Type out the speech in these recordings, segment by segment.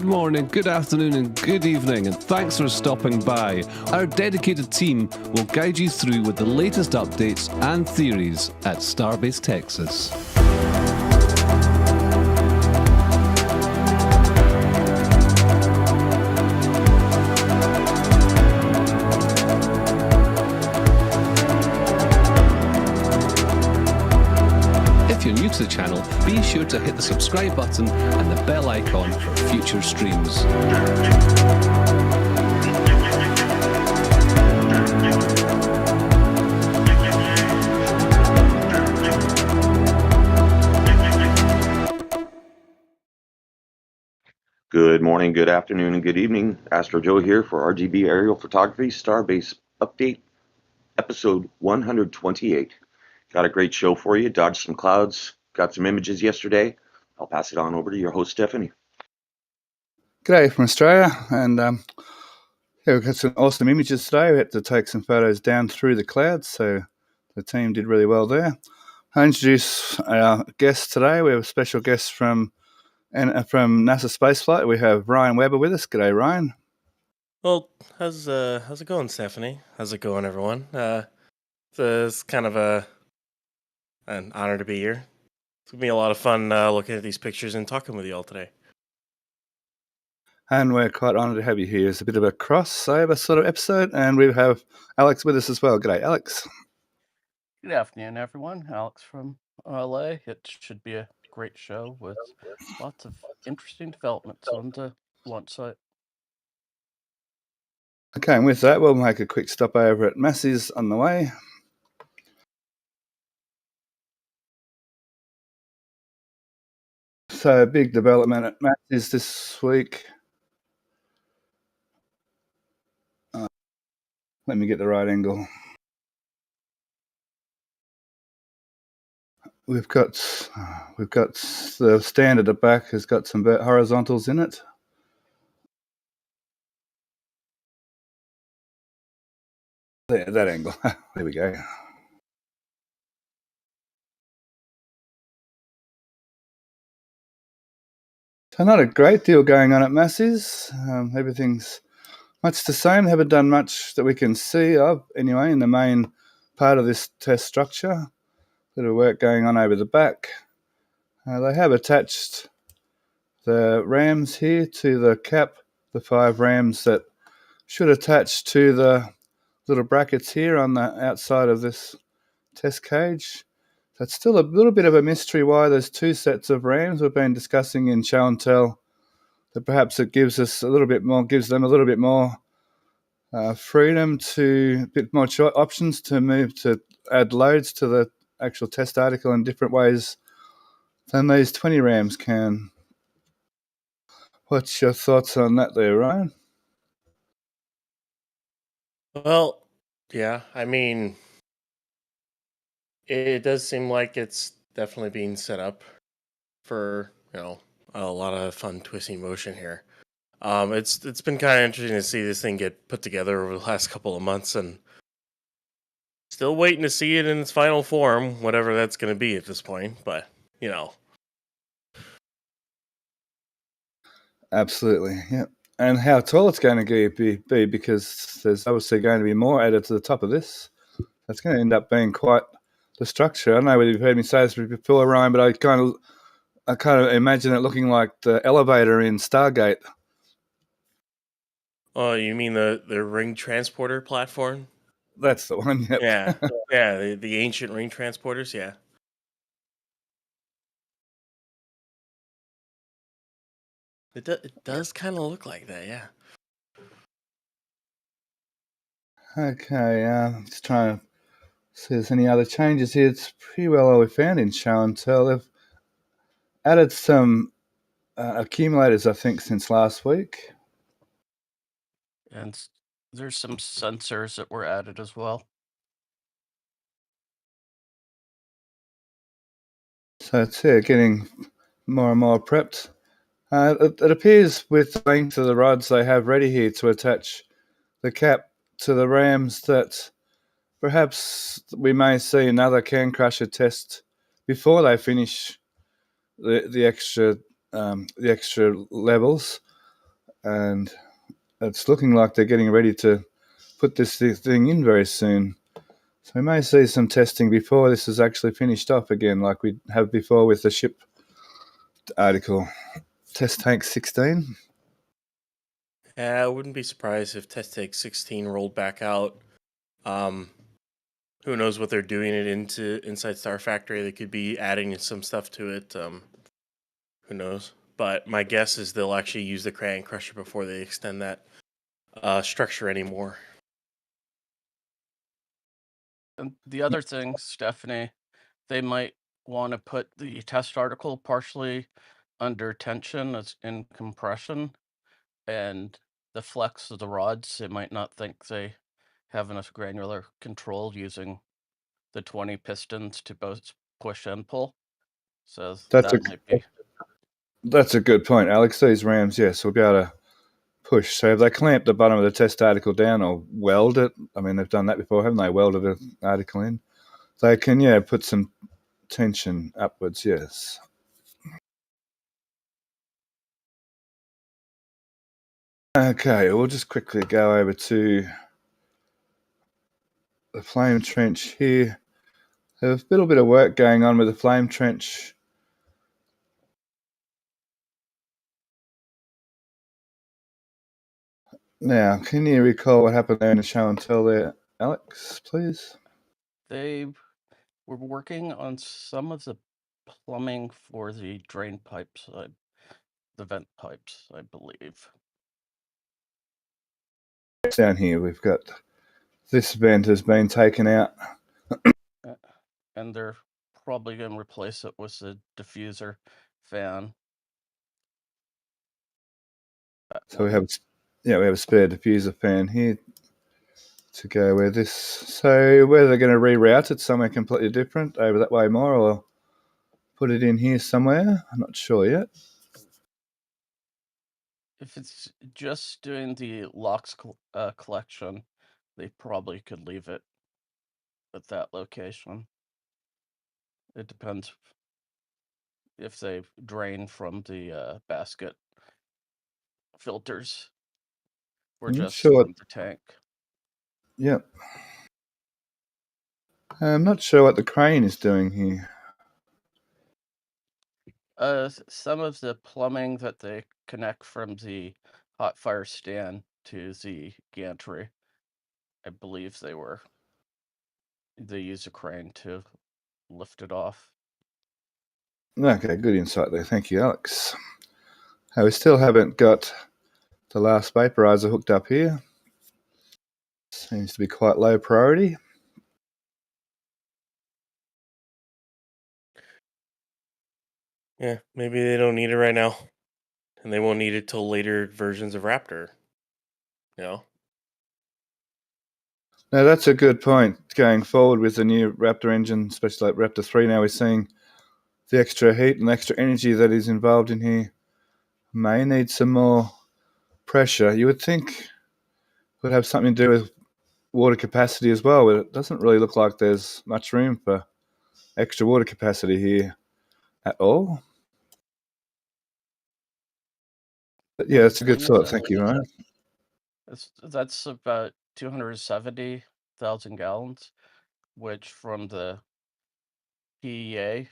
Good morning, good afternoon, and good evening, and thanks for stopping by. Our dedicated team will guide you through with the latest updates and theories at Starbase, Texas. If you're new to the channel, be sure to hit the subscribe button and the bell icon for future streams. Good morning, good afternoon, and good evening. Astro Joe here for RGV Aerial Photography Starbase Update, episode 128. Got a great show for you. Dodged some clouds, got some images yesterday. I'll pass it on over to your host, Stephanie. G'day from Australia, and we've got some awesome images today. We had to take some photos down through the clouds, so the team did really well there. I'll introduce our guests today. We have a special guest from NASA Spaceflight. We have Ryan Weber with us. G'day, Ryan. Well, how's it going, Stephanie? How's it going, everyone? It's kind of an honor to be here. It's gonna be a lot of fun looking at these pictures and talking with you all today. And we're quite honoured to have you here. It's a bit of a crossover sort of episode, and we have Alex with us as well. G'day, Alex. Good afternoon, everyone. Alex from LA. It should be a great show with lots of interesting developments on the launch site. Okay, and with that, we'll make a quick stop over at Massey's on the way. So, big development at Massey's this week. Let me get the right angle. We've got the stand at the back has got some horizontals in it. There, that angle. There we go. So not a great deal going on at Massey's. Everything's much the same. They haven't done much that we can see of anyway in the main part of this test structure. Bit of work going on over the back. They have attached the rams here to the cap, the 5 rams that should attach to the little brackets here on the outside of this test cage. That's still a little bit of a mystery why there's 2 sets of rams. We've been discussing in show and tell that perhaps it gives them a little bit more freedom to a bit more options to move to add loads to the actual test article in different ways than these 20 rams can. What's your thoughts on that there, Ryan? Well, yeah, I mean, it does seem like it's definitely being set up for, a lot of fun twisting motion here. It's been kind of interesting to see this thing get put together over the last couple of months, and still waiting to see it in its final form, whatever that's going to be at this point. But Absolutely, yeah. And how tall it's going to be, because there's obviously going to be more added to the top of this. That's going to end up being quite the structure. I don't know whether you've heard me say this before, Ryan, but I kind of imagine it looking like the elevator in Stargate. Oh, you mean the ring transporter platform? That's the one. Yep. Yeah, the ancient ring transporters. Yeah. It does kind of look like that, yeah. Okay, just trying to see if there's any other changes here. It's pretty well all we found in show and tell. They've added some accumulators, I think, since last week. And there's some sensors that were added as well. So it's getting more and more prepped. It appears with the length of the rods they have ready here to attach the cap to the rams that perhaps we may see another can crusher test before they finish the extra levels. and it's looking like they're getting ready to put this thing in very soon. So we may see some testing before this is actually finished up again, like we have before with the ship article. Test Tank 16. Yeah, I wouldn't be surprised if Test Take 16 rolled back out. Who knows what they're doing it inside Star Factory? They could be adding some stuff to it. Who knows? But my guess is they'll actually use the Crayon Crusher before they extend that structure anymore. And the other thing, Stephanie, they might want to put the test article partially under tension as in compression, and the flex of the rods, they might not think they have enough granular control using the 20 pistons to both push and pull. So That's a good point, Alex. These rams, yes, will be able to push. So if they clamp the bottom of the test article down or weld it, I mean, they've done that before, haven't they? Welded an article in. They can, put some tension upwards, yes. Okay, we'll just quickly go over to the flame trench here. There's a little bit of work going on with the flame trench. Now, can you recall what happened there in the show and tell there, Alex, please? They were working on some of the plumbing for the drain pipes, the vent pipes, I believe. Down here, we've got this vent has been taken out. And they're probably going to replace it with a diffuser fan. So we have a spare diffuser fan here to go with this. So whether they're going to reroute it somewhere completely different over that way more, or put it in here somewhere, I'm not sure yet. If it's just doing the LOX collection, they probably could leave it at that location. It depends if they drain from the basket filters or just from the tank. Yep. I'm not sure what the crane is doing here. Some of the plumbing that they connect from the hot fire stand to the gantry, I believe they use a crane to lift it off. Okay, good insight there. Thank you, Alex. We still haven't got the last vaporizer hooked up here. Seems to be quite low priority. Yeah, maybe they don't need it right now. And they won't need it till later versions of Raptor. Now, that's a good point. Going forward with the new Raptor engine, especially like Raptor 3, now we're seeing the extra heat and extra energy that is involved in here may need some more pressure. You would think it would have something to do with water capacity as well, but it doesn't really look like there's much room for extra water capacity here at all. But yeah, it's a good thought. Thank you, Ryan. That's about 270,000 gallons, which from the PEA,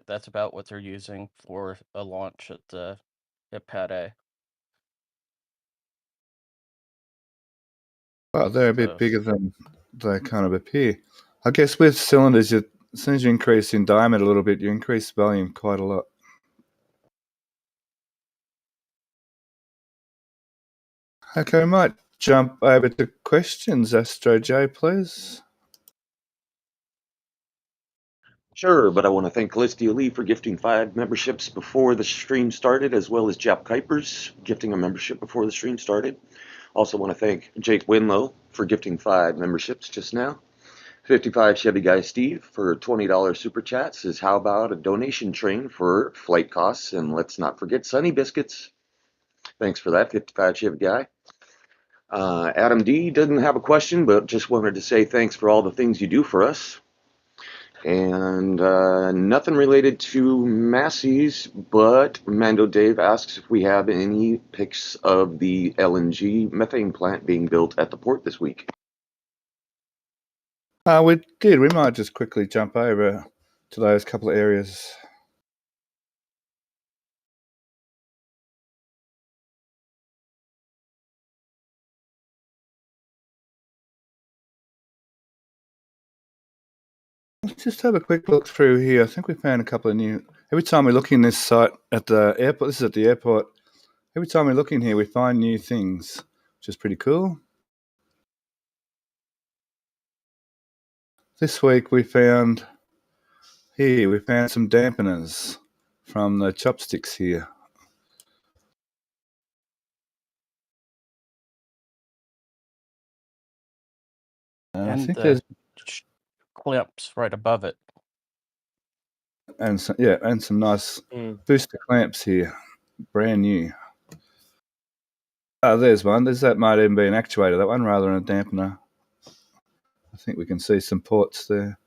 that's about what they're using for a launch at Pad A. Well, they're a bit bigger than they kind of appear. I guess with cylinders, as soon as you increase in diameter a little bit, you increase volume quite a lot. Okay, we might jump over to questions, Astro J, please. Sure, but I want to thank Callistia Lee for gifting 5 memberships before the stream started, as well as Jap Kuipers gifting a membership before the stream started. Also want to thank Jake Winlow for gifting 5 memberships just now. 55 Chevy Guy Steve for $20 super chat says, how about a donation train for flight costs? And let's not forget Sunny Biscuits. Thanks for that, 55 Chevy Guy. Adam D doesn't have a question, but just wanted to say thanks for all the things you do for us. And nothing related to Massey's, but Mando Dave asks if we have any pics of the LNG methane plant being built at the port this week. We did. We might just quickly jump over to those couple of areas. Let's just have a quick look through here. I think we found a couple of new. Every time we look in this site at the airport, this is at the airport. Every time we look in here, we find new things, which is pretty cool. This week we found some dampeners from the chopsticks here. I And think the there's clamps right above it. and some nice booster clamps here, brand new. Oh, there's one. That might even be an actuator, that one, rather than a dampener. I think we can see some ports there.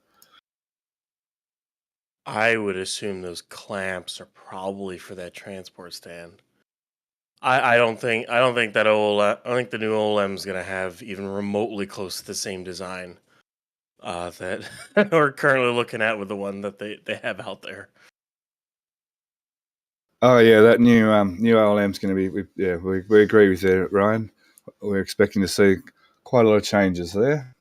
I would assume those clamps are probably for that transport stand. I don't think that I don't think the new OLM is gonna have even remotely close to the same design that we're currently looking at with the one that they have out there. Oh yeah, that new OLM's going to be. We agree with you, Ryan. We're expecting to see quite a lot of changes there.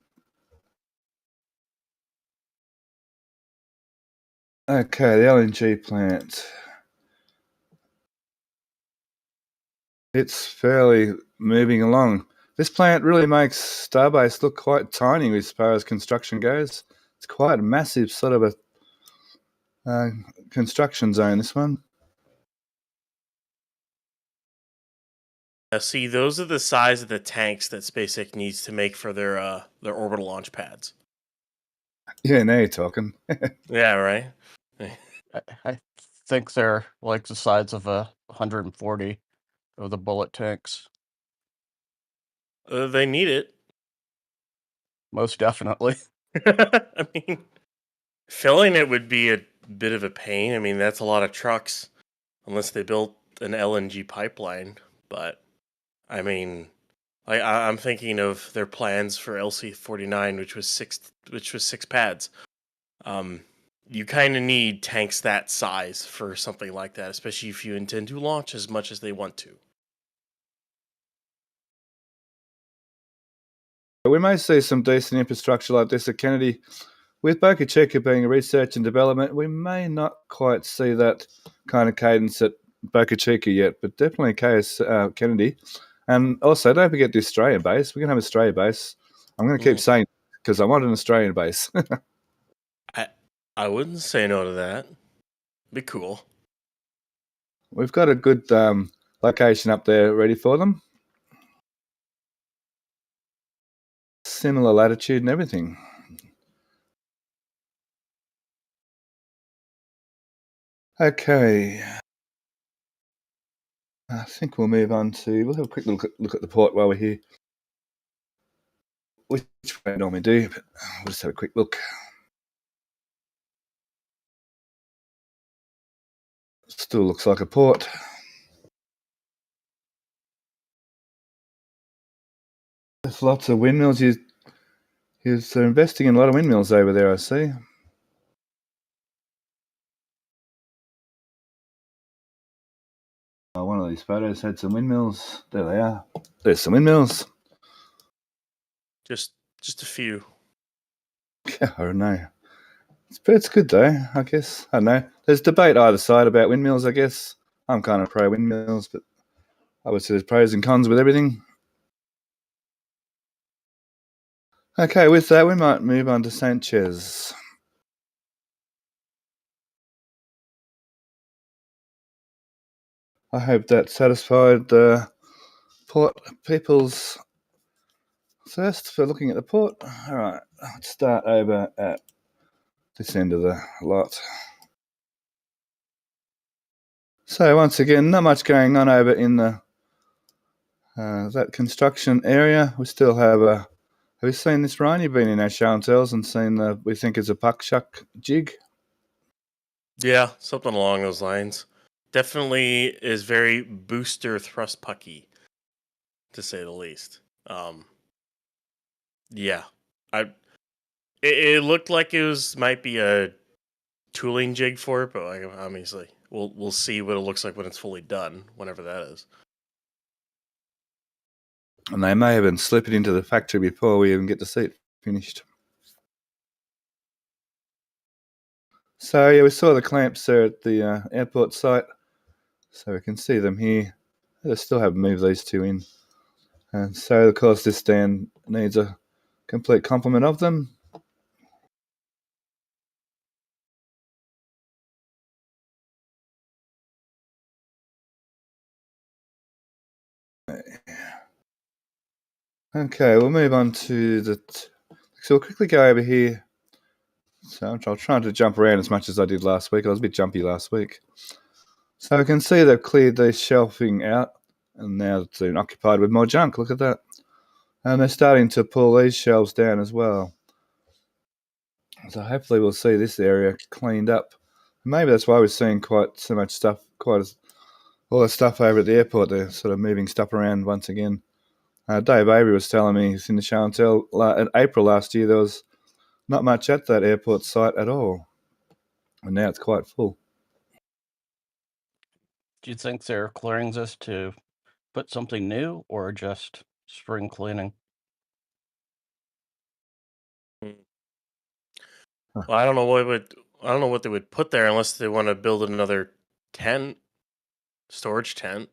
Okay, the LNG plant. It's fairly moving along. This plant really makes Starbase look quite tiny as far as construction goes. It's quite a massive sort of a construction zone, this one. See, those are the size of the tanks that SpaceX needs to make for their orbital launch pads. Yeah, now you're talking. Yeah, right. I think they're like the size of a 140 of the bullet tanks. They need it. Most definitely. I mean, filling it would be a bit of a pain. I mean, that's a lot of trucks, unless they built an LNG pipeline. But I mean, I'm thinking of their plans for LC-49, which was six pads. You kind of need tanks that size for something like that, especially if you intend to launch as much as they want to. We may see some decent infrastructure like this at Kennedy. With Boca Chica being a research and development, we may not quite see that kind of cadence at Boca Chica yet, but definitely Kennedy. And also, don't forget the Australian base. We're going to have an Australian base. I'm going to keep saying because I want an Australian base. I wouldn't say no to that. Be cool. We've got a good location up there ready for them. Similar latitude and everything. Okay. I think we'll move on to. We'll have a quick look at the port while we're here. Which way I normally do, but we'll just have a quick look. Still looks like a port. There's lots of windmills. He's investing in a lot of windmills over there, I see. Oh, one of these photos had some windmills. There they are. There's some windmills. Just a few. Yeah, I don't know. It's good though, I guess. I don't know. There's debate either side about windmills, I guess. I'm kind of pro windmills, but obviously there's pros and cons with everything. Okay, with that, we might move on to Sanchez. I hope that satisfied the port people's thirst for looking at the port. All right, let's start over at this end of the lot. So once again, not much going on over in the that construction area. We still have Have you seen this, Ryan? You've been in our show and tells and seen we think it's a puck shuck jig. Yeah, something along those lines. Definitely is very booster thrust pucky, to say the least. Yeah, it looked like might be a tooling jig for it, but like, obviously we'll see what it looks like when it's fully done, whenever that is. And they may even slip it into the factory before we even get to see it finished. So yeah, we saw the clamps there at the airport site, so we can see them here. They still haven't moved these two in, and so of course this stand needs a complete complement of them. Okay, we'll move on to so we'll quickly go over here. So I'll try to jump around as much as I did last week. I was a bit jumpy last week. So we can see they've cleared these shelving out, and now it's been occupied with more junk. Look at that. And they're starting to pull these shelves down as well. So hopefully we'll see this area cleaned up. Maybe that's why we're seeing quite so much stuff, all the stuff over at the airport. They're sort of moving stuff around once again. Dave Avery was telling me in the show and tell in April last year there was not much at that airport site at all, and now it's quite full. Do you think they're clearing this to put something new or just spring cleaning? Well, I don't know what they would put there unless they want to build another storage tent.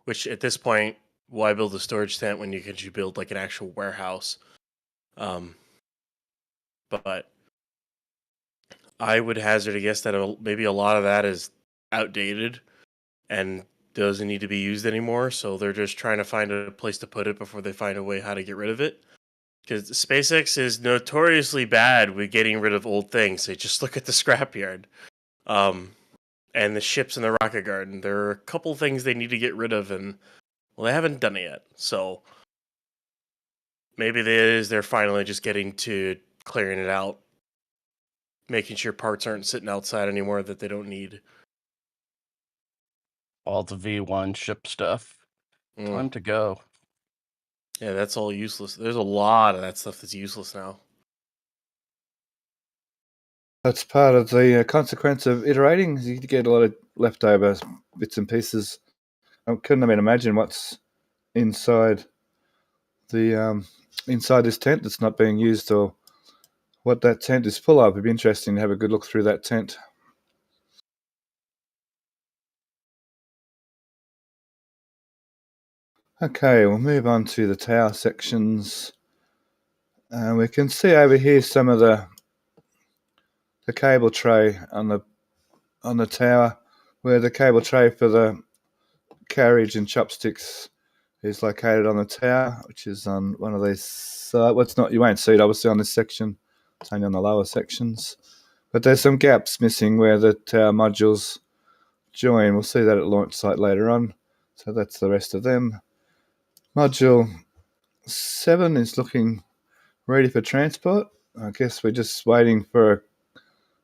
Which at this point, why build a storage tent when you can just build like an actual warehouse? But I would hazard a guess that maybe a lot of that is outdated and doesn't need to be used anymore. So they're just trying to find a place to put it before they find a way how to get rid of it. Because SpaceX is notoriously bad with getting rid of old things. They just look at the scrapyard, and the ships in the rocket garden. There are a couple things they need to get rid of, and well, they haven't done it yet. So maybe they're finally just getting to clearing it out, making sure parts aren't sitting outside anymore that they don't need. All the V1 ship stuff. Time to go. Yeah, that's all useless. There's a lot of that stuff that's useless now. That's part of the consequence of iterating. You get a lot of leftover bits and pieces. I couldn't even imagine what's inside inside this tent that's not being used, or what that tent is full of. It'd be interesting to have a good look through that tent. Okay, we'll move on to the tower sections. We can see over here some of the cable tray on the tower, where the cable tray for the carriage and chopsticks is located on the tower, which is on one of these. You won't see it obviously on this section. It's only on the lower sections, but there's some gaps missing where the tower modules join. We'll see that at launch site later on. So that's the rest of them. Module 7 is looking ready for transport. I guess we're just waiting for a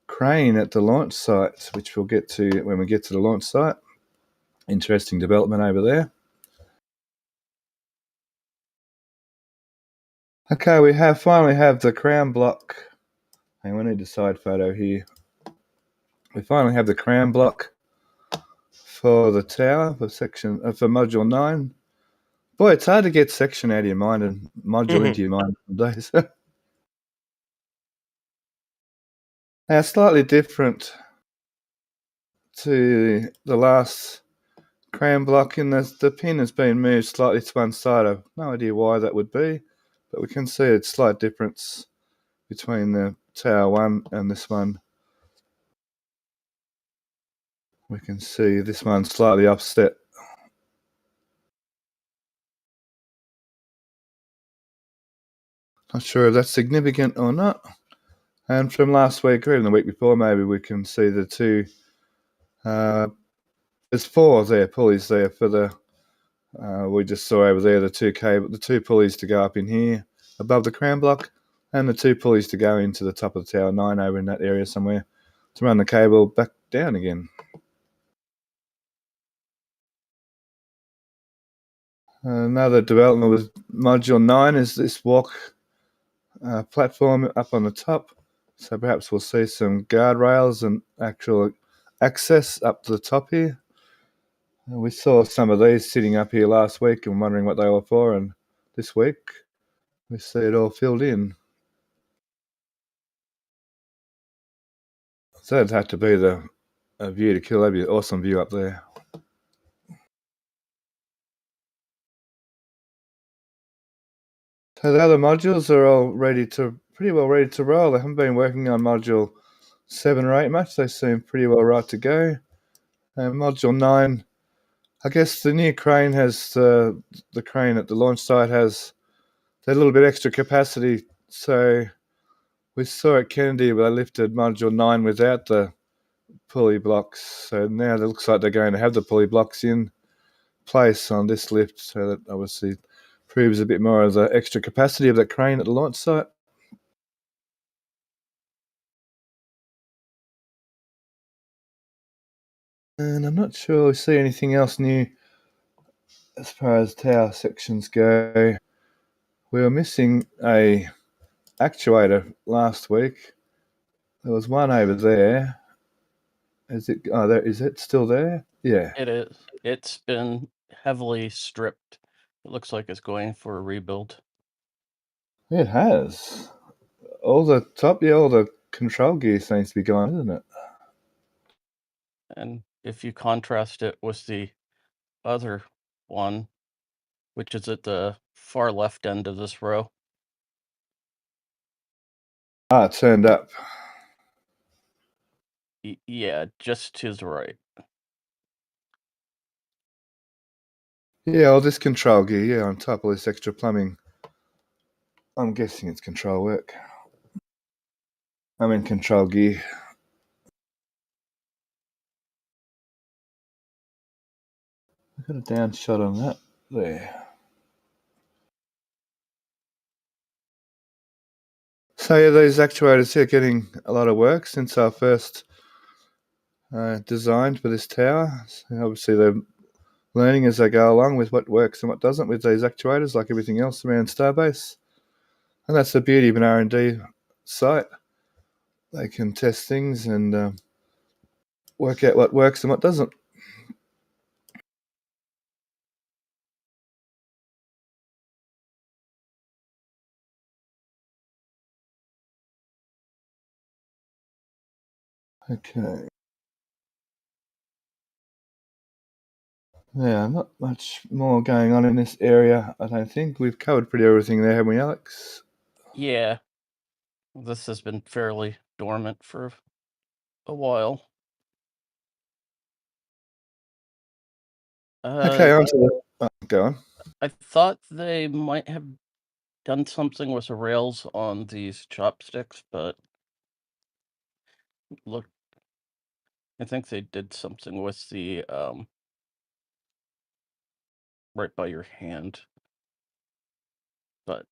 crane at the launch site, which we'll get to when we get to the launch site. Interesting development over there. Okay, we finally have the crown block. Hang on, we need a side photo here. We finally have the crown block for the tower for module 9. Boy, it's hard to get section out of your mind and module into your mind these days. Now, slightly different to the last crown block in the pin has been moved slightly to one side. I've no idea why that would be, but we can see a slight difference between the tower 1 and this one. We can see this one's slightly offset. Not sure if that's significant or not. And from last week or even the week before, maybe we can see the two. There's 4 pulleys there for the. We just saw over there the two pulleys to go up in here, above the crown block, and the 2 pulleys to go into the top of the Tower 9 over in that area somewhere to run the cable back down again. Another development with Module 9 is this walk platform up on the top. So perhaps we'll see some guardrails and actual access up to the top here. We saw some of these sitting up here last week and wondering what they were for, and this week we see it all filled in. So it'd have to be a view to kill. That'd be an awesome view up there. So the other modules are all pretty well ready to roll. They haven't been working on Module 7 or 8 much. They seem pretty well right to go. And Module 9, I guess the new crane has, the crane at the launch site has a little bit extra capacity. So we saw at Kennedy where they lifted Module 9 without the pulley blocks. So now it looks like they're going to have the pulley blocks in place on this lift. So that obviously proves a bit more of the extra capacity of that crane at the launch site. And I'm not sure we see anything else new as far as tower sections go. We were missing a actuator last week. There was one over there. Is it still there? Yeah. It is. It's been heavily stripped. It looks like it's going for a rebuild. It has. All the control gear seems to be gone, isn't it? And if you contrast it with the other one, which is at the far left end of this row, It turned up. yeah, just to the right. Yeah, all this control gear, yeah, on top of this extra plumbing. I'm guessing it's control work. I'm in control gear. I've got a down shot on that there. So yeah, these actuators here are getting a lot of work since our first designed for this tower. So obviously they're learning as they go along with what works and what doesn't with these actuators, like everything else around Starbase. And that's the beauty of an R&D site. They can test things and work out what works and what doesn't. Okay. Yeah, not much more going on in this area, I don't think. We've covered pretty everything there, haven't we, Alex? Yeah, this has been fairly dormant for a while. Okay, on to the... go on. I thought they might have done something with the rails on these chopsticks, but look, I think they did something with the right by your hand, but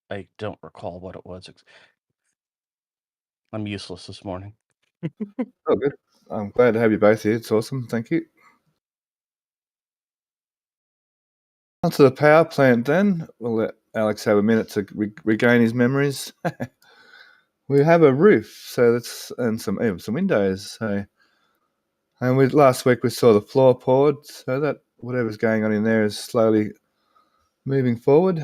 I don't recall what it was. I'm useless this morning. Oh, good. I'm glad to have you both here. It's awesome. Thank you. On to the power plant then. We'll let Alex have a minute to regain his memories. We have a roof, so that's and some windows. So, and last week we saw the floor poured, so that whatever's going on in there is slowly moving forward.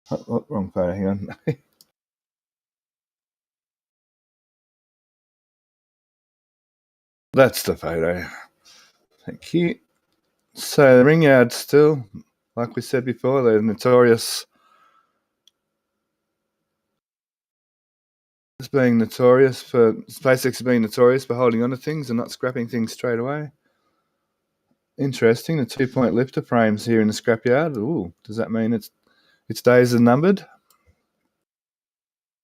Oh, wrong photo. Hang on. That's the photo. Thank you. So the ring yard still, like we said before, they're notorious. SpaceX being notorious for holding onto things and not scrapping things straight away. Interesting, the 2-point lifter frames here in the scrapyard. Ooh, does that mean its days are numbered?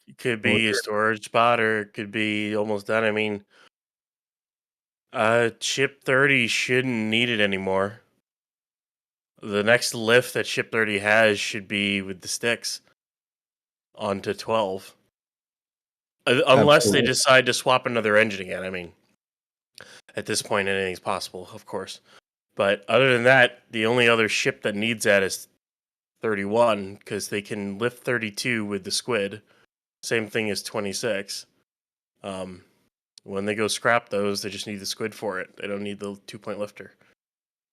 It could be a storage spot, or it could be almost done. I mean, Ship 30 shouldn't need it anymore. The next lift that Ship 30 has should be with the sticks onto 12. Unless they decide to swap another engine again. I mean, at this point, anything's possible, of course. But other than that, the only other ship that needs that is 31, because they can lift 32 with the squid. Same thing as 26. When they go scrap those, they just need the squid for it. They don't need the 2-point lifter.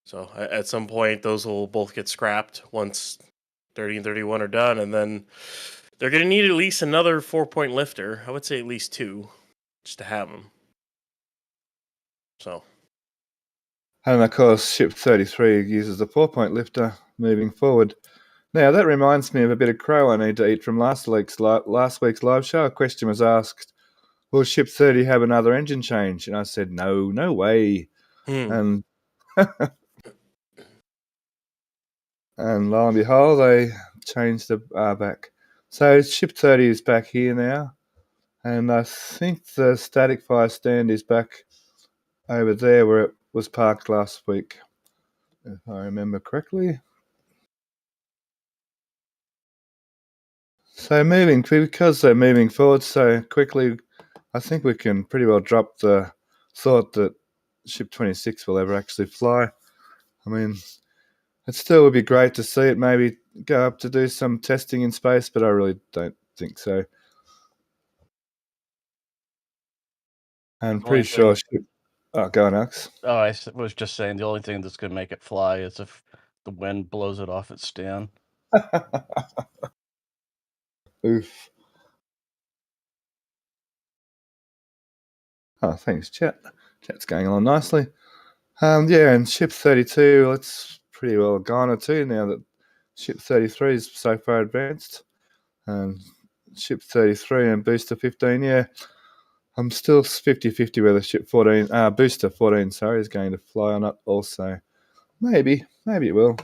So at some point, those will both get scrapped once 30 and 31 are done, and then they're going to need at least another 4-point lifter. I would say at least 2, just to have them. So. And of course, Ship 33 uses the 4-point lifter moving forward. Now, that reminds me of a bit of crow I need to eat from last week's live show. A question was asked, will Ship 30 have another engine change? And I said, no way. And and lo and behold, they changed the back. So Ship 30 is back here now. And I think the static fire stand is back over there where it was parked last week, if I remember correctly. So because they're moving forward so quickly, I think we can pretty well drop the thought that Ship 26 will ever actually fly. I mean, it still would be great to see it maybe go up to do some testing in space, but I really don't think so. I'm pretty sure Oh, go on, Alex. Oh, I was just saying the only thing that's going to make it fly is if the wind blows it off its stand. Oof. Oh, thanks, chat. Chat's going along nicely. Yeah, and Ship 32, it's pretty well gone too now that Ship 33 is so far advanced. And Ship 33 and Booster 15, yeah. I'm still 50-50 whether Ship 14, Booster 14, sorry, is going to fly or not also. Maybe it will.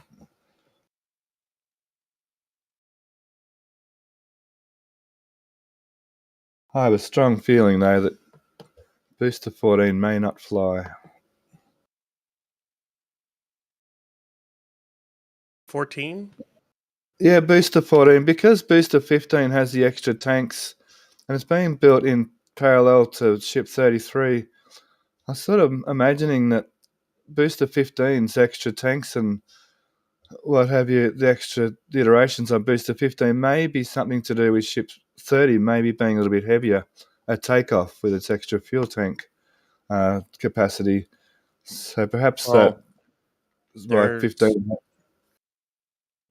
I have a strong feeling, though, that Booster 14 may not fly. 14? Yeah, Booster 14, because Booster 15 has the extra tanks, and it's being built in parallel to Ship 33. I'm sort of imagining that Booster 15's extra tanks and what have you, the iterations on Booster 15 may be something to do with Ship 30 maybe being a little bit heavier at takeoff with its extra fuel tank capacity. So perhaps that is why 15.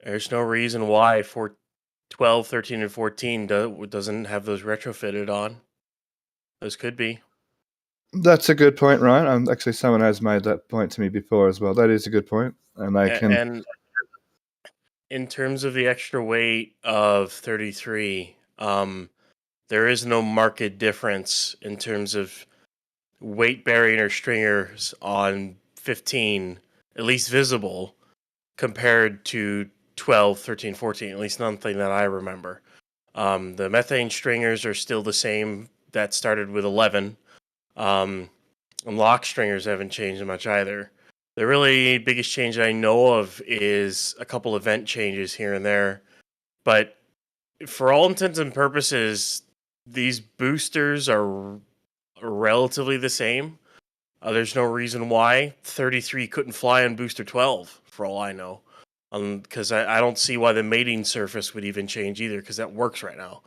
There's no reason why 12, 13, and 14 doesn't have those retrofitted on. Those could be. That's a good point, Ryan. Actually, someone has made that point to me before as well. That is a good point. And they can. And in terms of the extra weight of 33, there is no market difference in terms of weight bearing or stringers on 15, at least visible, compared to 12, 13, 14, at least nothing that I remember. The methane stringers are still the same that started with 11. And lock stringers haven't changed much either. The really biggest change that I know of is a couple event changes here and there. But for all intents and purposes, these boosters are relatively the same. There's no reason why 33 couldn't fly on booster 12, for all I know. Because I don't see why the mating surface would even change either, because that works right now.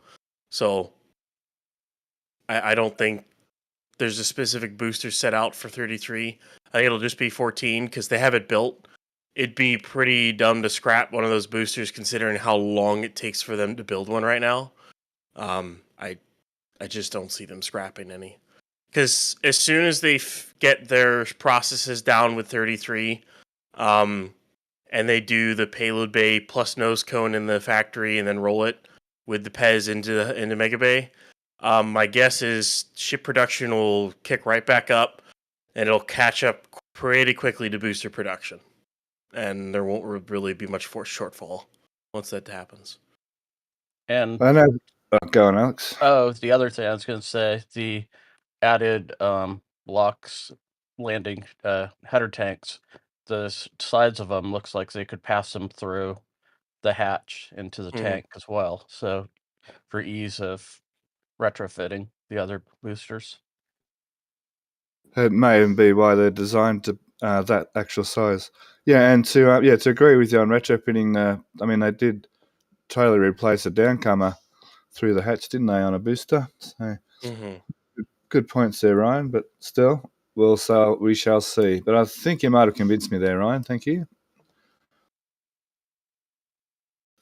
So I don't think there's a specific booster set out for 33. I think it'll just be 14 because they have it built. It'd be pretty dumb to scrap one of those boosters considering how long it takes for them to build one right now. I just don't see them scrapping any. Because as soon as they get their processes down with 33, and they do the payload bay plus nose cone in the factory and then roll it with the PEZ into Megabay, my guess is ship production will kick right back up, and it'll catch up pretty quickly to booster production. And there won't really be much force shortfall once that happens. And I know. Go on, Alex. Oh, the other thing I was going to say, the added blocks landing header tanks, the sides of them looks like they could pass them through the hatch into the tank as well. So for ease of retrofitting the other boosters. It may even be why they're designed to that actual size. Yeah, and to agree with you on retrofitting. I mean, they did totally replace a downcomer through the hatch, didn't they, on a booster? So good points there, Ryan. But still, we shall see. But I think you might have convinced me there, Ryan. Thank you.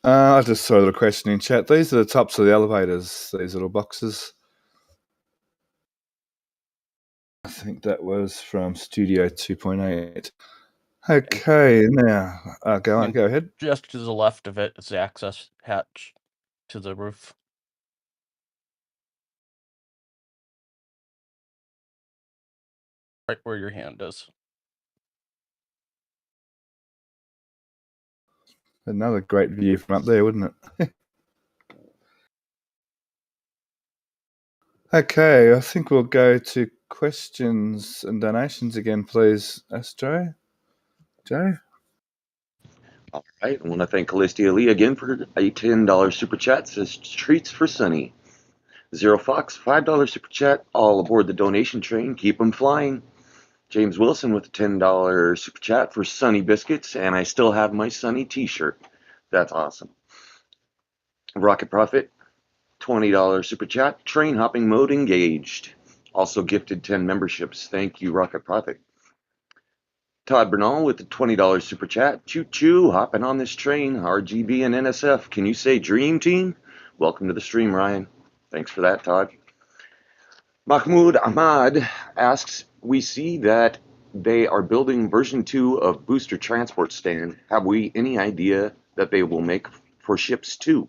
I just saw a little question in chat. These are the tops of the elevators, these little boxes. I think that was from Studio 2.8. Okay, now go ahead. Just to the left of it is the access hatch to the roof. Right where your hand is. Another great view from up there, wouldn't it? Okay, I think we'll go to questions and donations again, please, Astro. Joe? All right. I want to thank Callistia Lee again for a $10 super chat. Says treats for Sunny. Zero Fox, $5 super chat. All aboard the donation train. Keep them flying. James Wilson with a $10 super chat for Sunny Biscuits. And I still have my Sunny t-shirt. That's awesome. Rocket Profit, $20 super chat. Train hopping mode engaged. Also gifted 10 memberships. Thank you, Rocket Profit. Todd Bernal with the $20 super chat. Choo choo, hopping on this train. RGB and NSF. Can you say Dream Team? Welcome to the stream, Ryan. Thanks for that, Todd. Mahmoud Ahmad asks, we see that they are building version 2 of Booster Transport Stand. Have we any idea that they will make for ships too?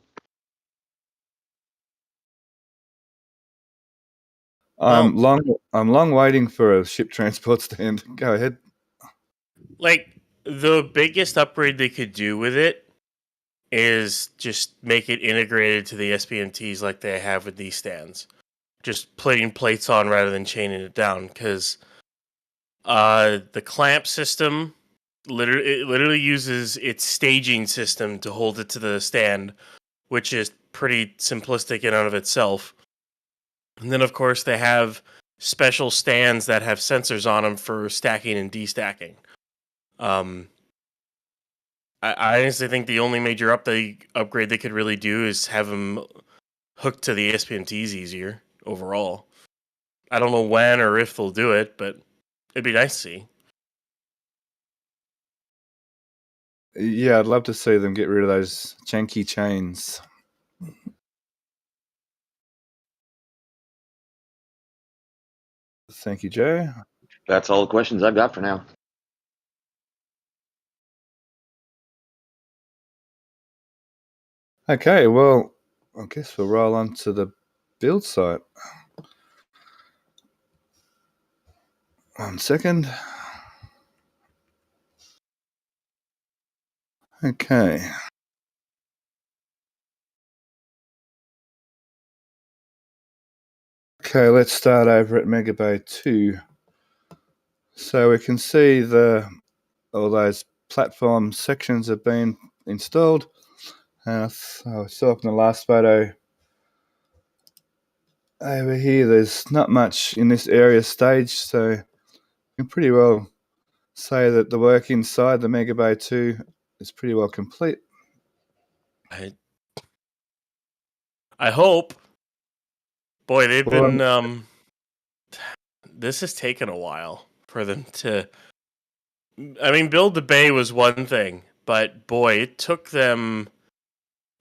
I'm long waiting for a ship transport stand. Go ahead. Like, the biggest upgrade they could do with it is just make it integrated to the SPMTs like they have with these stands. Just putting plates on rather than chaining it down, because the clamp system literally uses its staging system to hold it to the stand, which is pretty simplistic in and of itself. And then, of course, they have special stands that have sensors on them for stacking and destacking. I honestly think the only major upgrade they could really do is have them hooked to the SPMTs easier overall. I don't know when or if they'll do it, but it'd be nice to see. Yeah, I'd love to see them get rid of those janky chains. Thank you, Joe. That's all the questions I've got for now. Okay, well, I guess we'll roll on to the build site. 1 second. Okay. Okay, let's start over at Megabay 2. So we can see all those platform sections have been installed. I saw up in the last photo over here, there's not much in this area staged, so you can pretty well say that the work inside the Megabay 2 is pretty well complete. I hope. Boy, they've been... this has taken a while for them to... I mean, build the bay was one thing, but boy, it took them...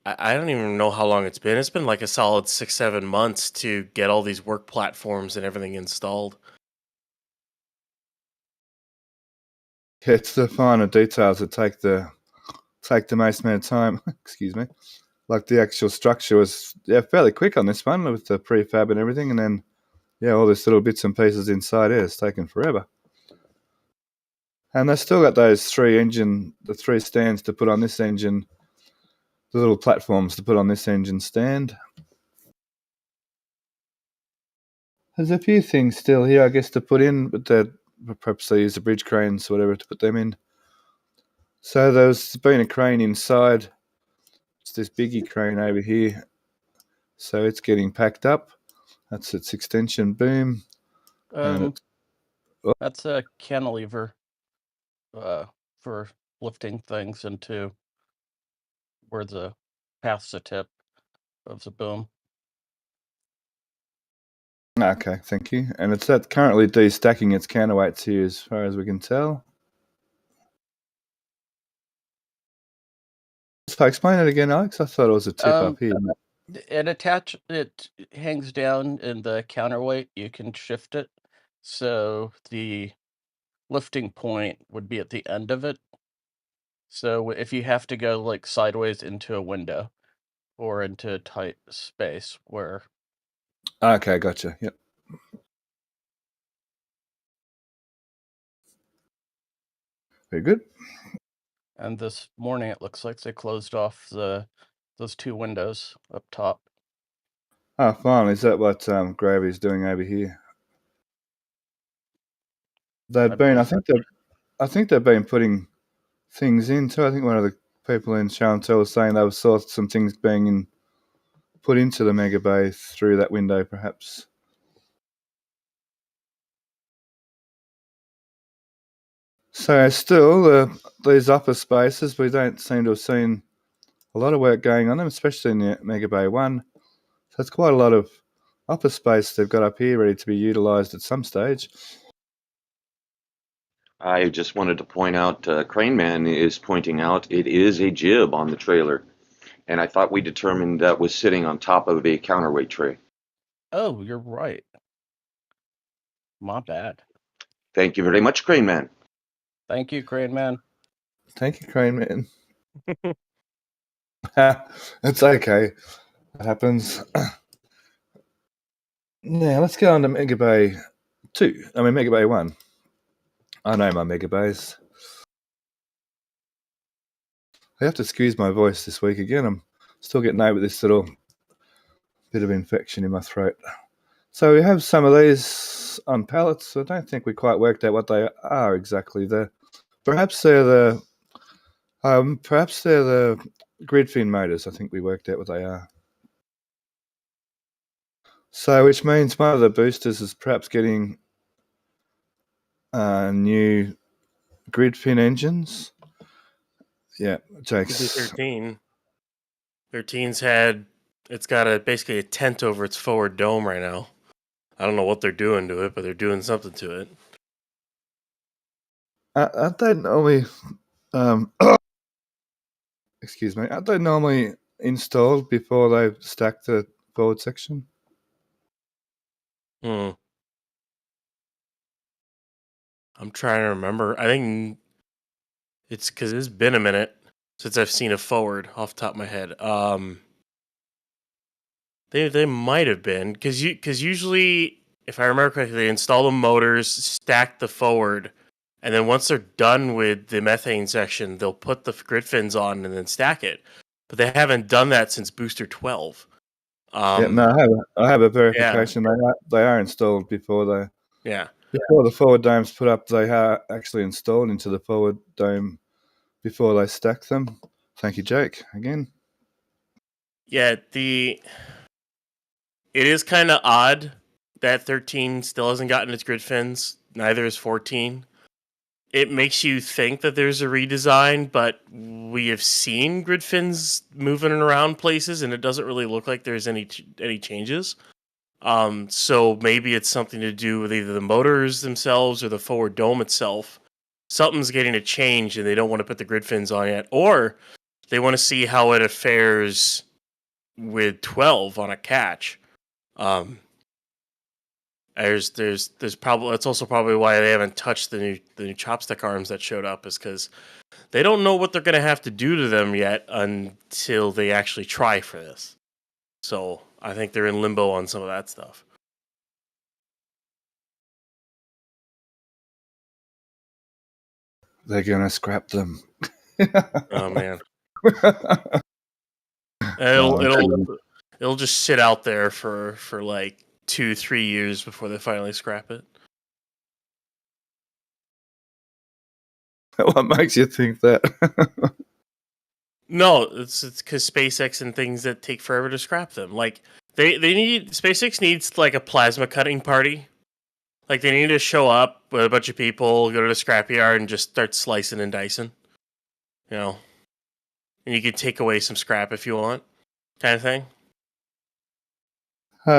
I don't even know how long it's been. It's been like a solid 6-7 months to get all these work platforms and everything installed. Yeah, it's the finer details that take the most amount of time. Excuse me. Like the actual structure was fairly quick on this one with the prefab and everything, and then all these little bits and pieces inside here has taken forever. And they've still got those the 3 stands to put on this engine, the little platforms to put on this engine stand. There's a few things still here, I guess, to put in, but perhaps they use the bridge cranes or whatever to put them in. So there's been a crane inside. It's this biggie crane over here. So it's getting packed up. That's its extension boom. And That's a cantilever for lifting things into where the past the tip of the boom. Okay, thank you. And it's currently destacking its counterweights here as far as we can tell. So explain it again, Alex. I thought it was a tip up here. It hangs down in the counterweight. You can shift it. So the lifting point would be at the end of it. So if you have to go like sideways into a window or into a tight space where... Okay, gotcha. Yep. Very good. And this morning it looks like they closed off those two windows up top. Oh, finally. Is that what Gravy's doing over here? I think they've been putting things in too. I think one of the people in show and tell was saying they saw some things being put into the Megabay through that window, perhaps. So still, these upper spaces, we don't seem to have seen a lot of work going on them, especially in the Megabay 1. So it's quite a lot of upper space they've got up here ready to be utilised at some stage. I just wanted to point out, Crane Man is pointing out it is a jib on the trailer. And I thought we determined that was sitting on top of a counterweight tray. Oh, you're right. My bad. Thank you very much, Crane Man. Thank you, Crane Man. Thank you, Crane Man. It's okay. It happens. Now, let's go on to Megabay 2. I mean, Megabay 1. I know my Megabays. I have to excuse my voice this week again. I'm still getting over this little bit of infection in my throat. So we have some of these on pallets. I don't think we quite worked out what they are exactly. Perhaps they're the grid fin motors. I think we worked out what they are. So, which means one of the boosters is perhaps getting new grid fin engines. Yeah, Jake's. 13. 13's it's got basically a tent over its forward dome right now. I don't know what they're doing to it, but they're doing something to it. Aren't they normally, excuse me, aren't they normally installed before they stack the forward section? I'm trying to remember. I think it's because it's been a minute since I've seen a forward off the top of my head. They might have been because usually, if I remember correctly, they install the motors, stack the forward, and then once they're done with the methane section, they'll put the grid fins on and then stack it. But they haven't done that since Booster 12. No, I have a verification. Yeah. They are installed before before the forward dome's put up. They are actually installed into the forward dome before they stack them. Thank you, Jake, again. Yeah, it is kind of odd that 13 still hasn't gotten its grid fins. Neither is 14. It makes you think that there's a redesign, but we have seen grid fins moving around places, and it doesn't really look like there's any changes. So maybe it's something to do with either the motors themselves or the forward dome itself. Something's getting a change, and they don't want to put the grid fins on yet, or they want to see how it fares with 12 on a catch. There's probably that's also probably why they haven't touched the new chopstick arms that showed up, is because they don't know what they're going to have to do to them yet until they actually try for this. So I think they're in limbo on some of that stuff. They're going to scrap them. Oh man. It'll just sit out there for like 2-3 years before they finally scrap it. What makes you think that? No, it's because SpaceX and things that take forever to scrap them. Like SpaceX needs like a plasma cutting party. Like they need to show up with a bunch of people, go to the scrapyard, and just start slicing and dicing. You know, and you could take away some scrap if you want, kind of thing.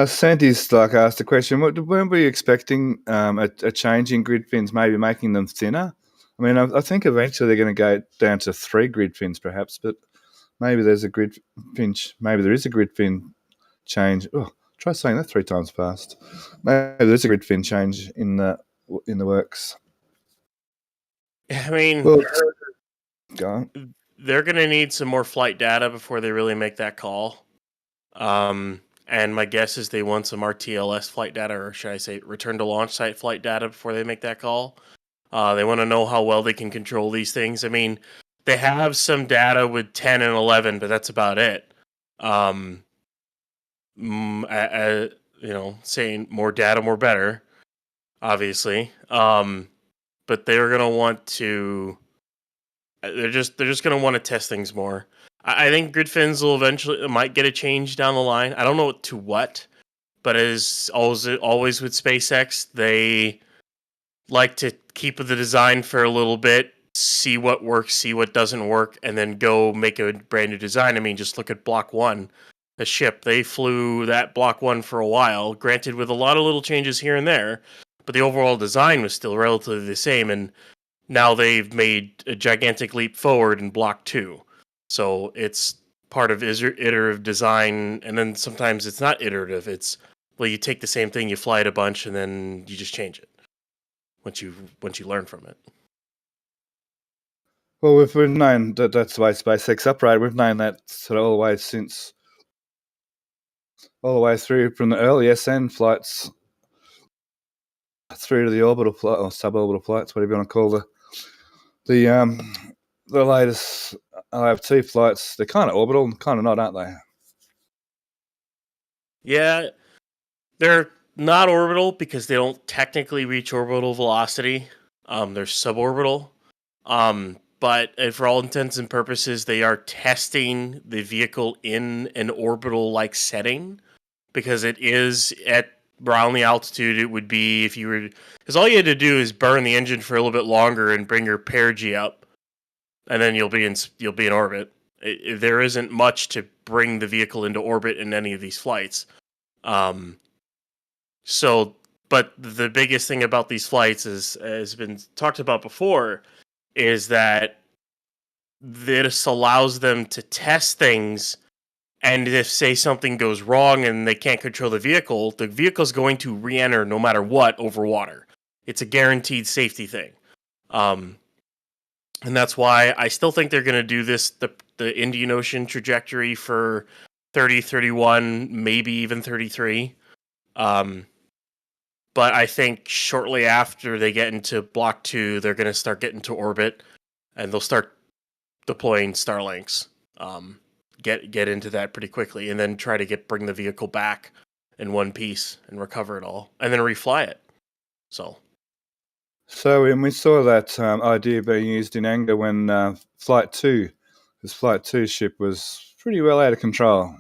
Sandy's asked a question. Weren't we expecting a change in grid fins, maybe making them thinner? I mean, I think eventually they're going to go down to 3 grid fins, perhaps. But maybe there's a grid fin. Maybe there is a grid fin change. Oh, try saying that 3 times fast. Maybe there's a grid fin change in the works. I mean, well, go on. They're going to need some more flight data before they really make that call. And my guess is they want some RTLS flight data, or should I say return to launch site flight data before they make that call. They want to know how well they can control these things. I mean, they have some data with 10 and 11, but that's about it. Saying more data, more better, obviously. But they're going to want to... They're just going to want to test things more. I think grid fins might get a change down the line. I don't know to what, but as always with SpaceX, they like to keep the design for a little bit, see what works, see what doesn't work, and then go make a brand new design. I mean, just look at Block 1, the ship. They flew that Block 1 for a while, granted with a lot of little changes here and there, but the overall design was still relatively the same, and now they've made a gigantic leap forward in Block 2. So it's part of iterative design, and then sometimes it's not iterative. It's, well, you take the same thing, you fly it a bunch, and then you just change it once you learn from it. Well, we've known that's the way SpaceX operated. We've known that sort of all the way through from the early SN flights through to the orbital flight or suborbital flights, whatever you want to call the latest IFT flights. They're kind of orbital and kind of not, aren't they? Yeah, they're not orbital because they don't technically reach orbital velocity. They're suborbital. But for all intents and purposes, they are testing the vehicle in an orbital-like setting because it is at around the altitude it would be if you were... Because all you had to do is burn the engine for a little bit longer and bring your perigee up, and then you'll be in orbit. There isn't much to bring the vehicle into orbit in any of these flights. But the biggest thing about these flights has been talked about before, is that this allows them to test things, and if, say, something goes wrong and they can't control the vehicle's going to re-enter no matter what over water. It's a guaranteed safety thing. And that's why I still think they're going to do this, the Indian Ocean trajectory for 30, 31, maybe even 33. But I think shortly after they get into Block 2, they're going to start getting to orbit, and they'll start deploying Starlinks. Get into that pretty quickly, and then try to bring the vehicle back in one piece and recover it all, and then refly it. So when we saw that idea being used in anger when Flight 2, this Flight 2 ship was pretty well out of control.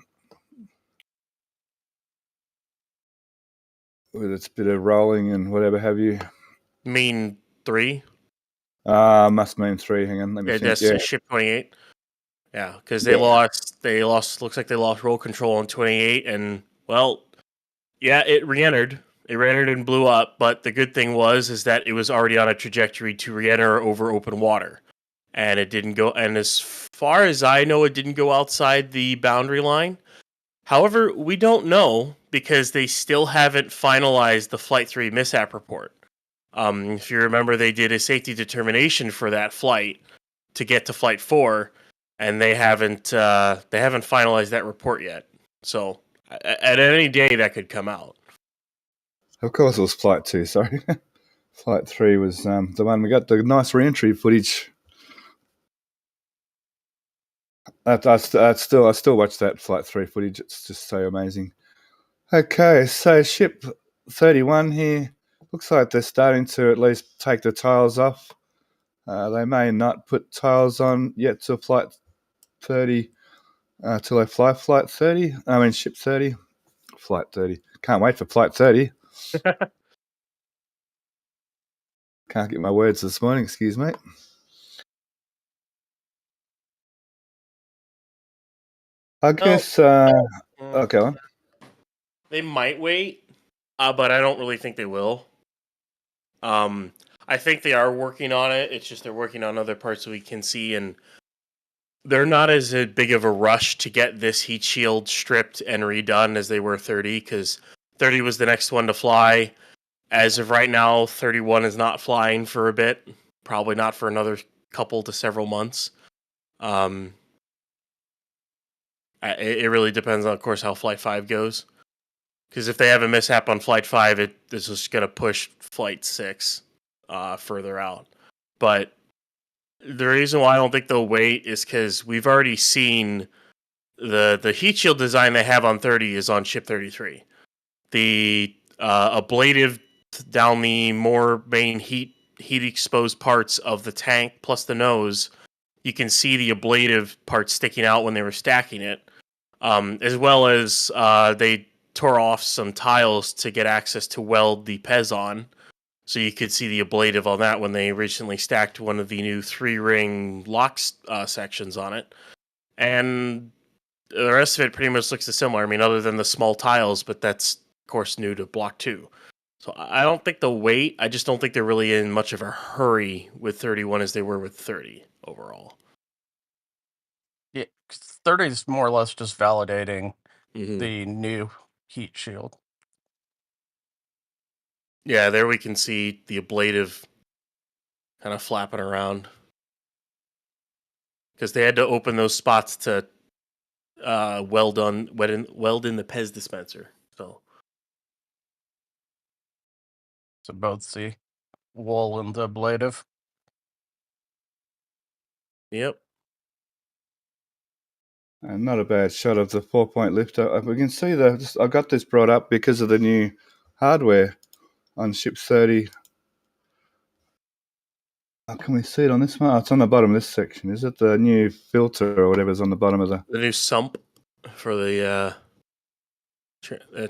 With its bit of rolling and whatever have you. Mean 3? Must mean 3. Hang on, let me think. That's Ship 28. Yeah, because they lost. Looks like they lost roll control on 28, and well, yeah, it re-entered. It re-entered and blew up. But the good thing is that it was already on a trajectory to re-enter over open water, and it didn't go. And as far as I know, it didn't go outside the boundary line. However, we don't know because they still haven't finalized the Flight 3 mishap report. If you remember, they did a safety determination for that flight to get to Flight 4, and they haven't finalized that report yet. So at any day that could come out. Of course, it was Flight 2. Sorry, Flight 3 was the one we got the nice re-entry footage. I still watch that Flight 3 footage. It's just so amazing. Okay, so ship 31 here. Looks like they're starting to at least take the tiles off. They may not put tiles on yet till flight 30, till they fly flight 30. I mean, ship 30. Flight 30. Can't wait for flight 30. Can't get my words this morning, excuse me. I guess, okay, on. They might wait, but I don't really think they will. I think they are working on it. It's just they're working on other parts that we can see, and they're not as big of a rush to get this heat shield stripped and redone as they were 30, because 30 was the next one to fly. As of right now, 31 is not flying for a bit. Probably not for another couple to several months. It really depends on, of course, how Flight 5 goes. Because if they have a mishap on Flight 5, this is going to push Flight 6 further out. But the reason why I don't think they'll wait is because we've already seen the heat shield design they have on 30 is on Ship 33. The ablative down the more main heat exposed parts of the tank plus the nose, you can see the ablative parts sticking out when they were stacking it, as well as they tore off some tiles to get access to weld the PEZ on. So you could see the ablative on that when they recently stacked one of the new 3-ring lock sections on it. And the rest of it pretty much looks similar. I mean, other than the small tiles, but that's, of course, new to Block 2. So I don't think they'll wait. I just don't think they're really in much of a hurry with 31 as they were with 30 overall. Yeah, 'cause 30 is more or less just validating Mm-hmm. the new heat shield. Yeah, there we can see the ablative kind of flapping around. Because they had to open those spots to weld in the PEZ dispenser. So both the wool and the ablative. Yep. And not a bad shot of the 4-point lifter. We can see I got this brought up because of the new hardware on ship 30. Can we see it on this one? Oh, it's on the bottom of this section. Is it the new filter or whatever's on the bottom of the new sump for the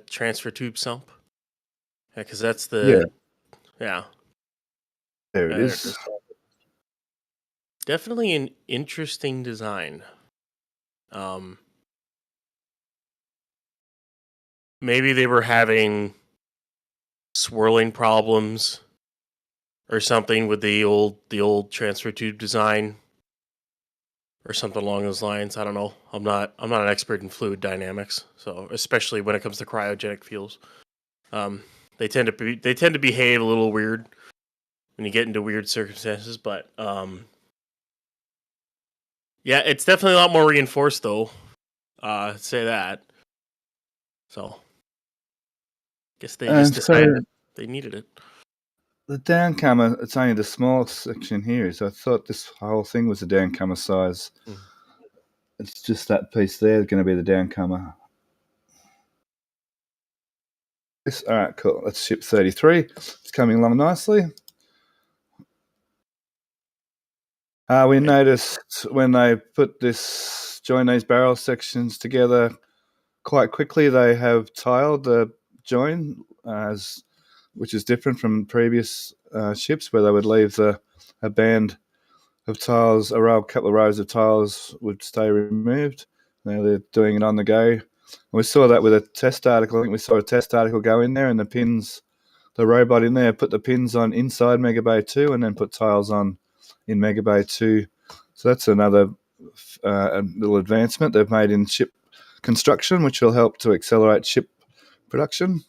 transfer tube sump? Yeah, because that's the... Yeah. There it is. Definitely an interesting design. Maybe they were having swirling problems or something with the old transfer tube design or something along those lines. I don't know. I'm not an expert in fluid dynamics, so especially when it comes to cryogenic fuels. They tend to behave a little weird when you get into weird circumstances, but yeah, it's definitely a lot more reinforced though. Say that. So guess they just decided they needed it. The downcomer, it's only the small section here, so I thought this whole thing was the downcomer size. It's just that piece there going to be the downcomer. All right, cool. That's ship 33. It's coming along nicely. We noticed when they join these barrel sections together quite quickly, they have tiled the join, which is different from previous ships where they would leave a band of tiles, a couple of rows of tiles would stay removed. Now they're doing it on the go. And we saw that with a test article. I think we saw a test article go in there and the robot in there put the pins on inside Megabay 2 and then put tiles on in Megabay 2. So that's another little advancement they've made in ship construction, which will help to accelerate ship production.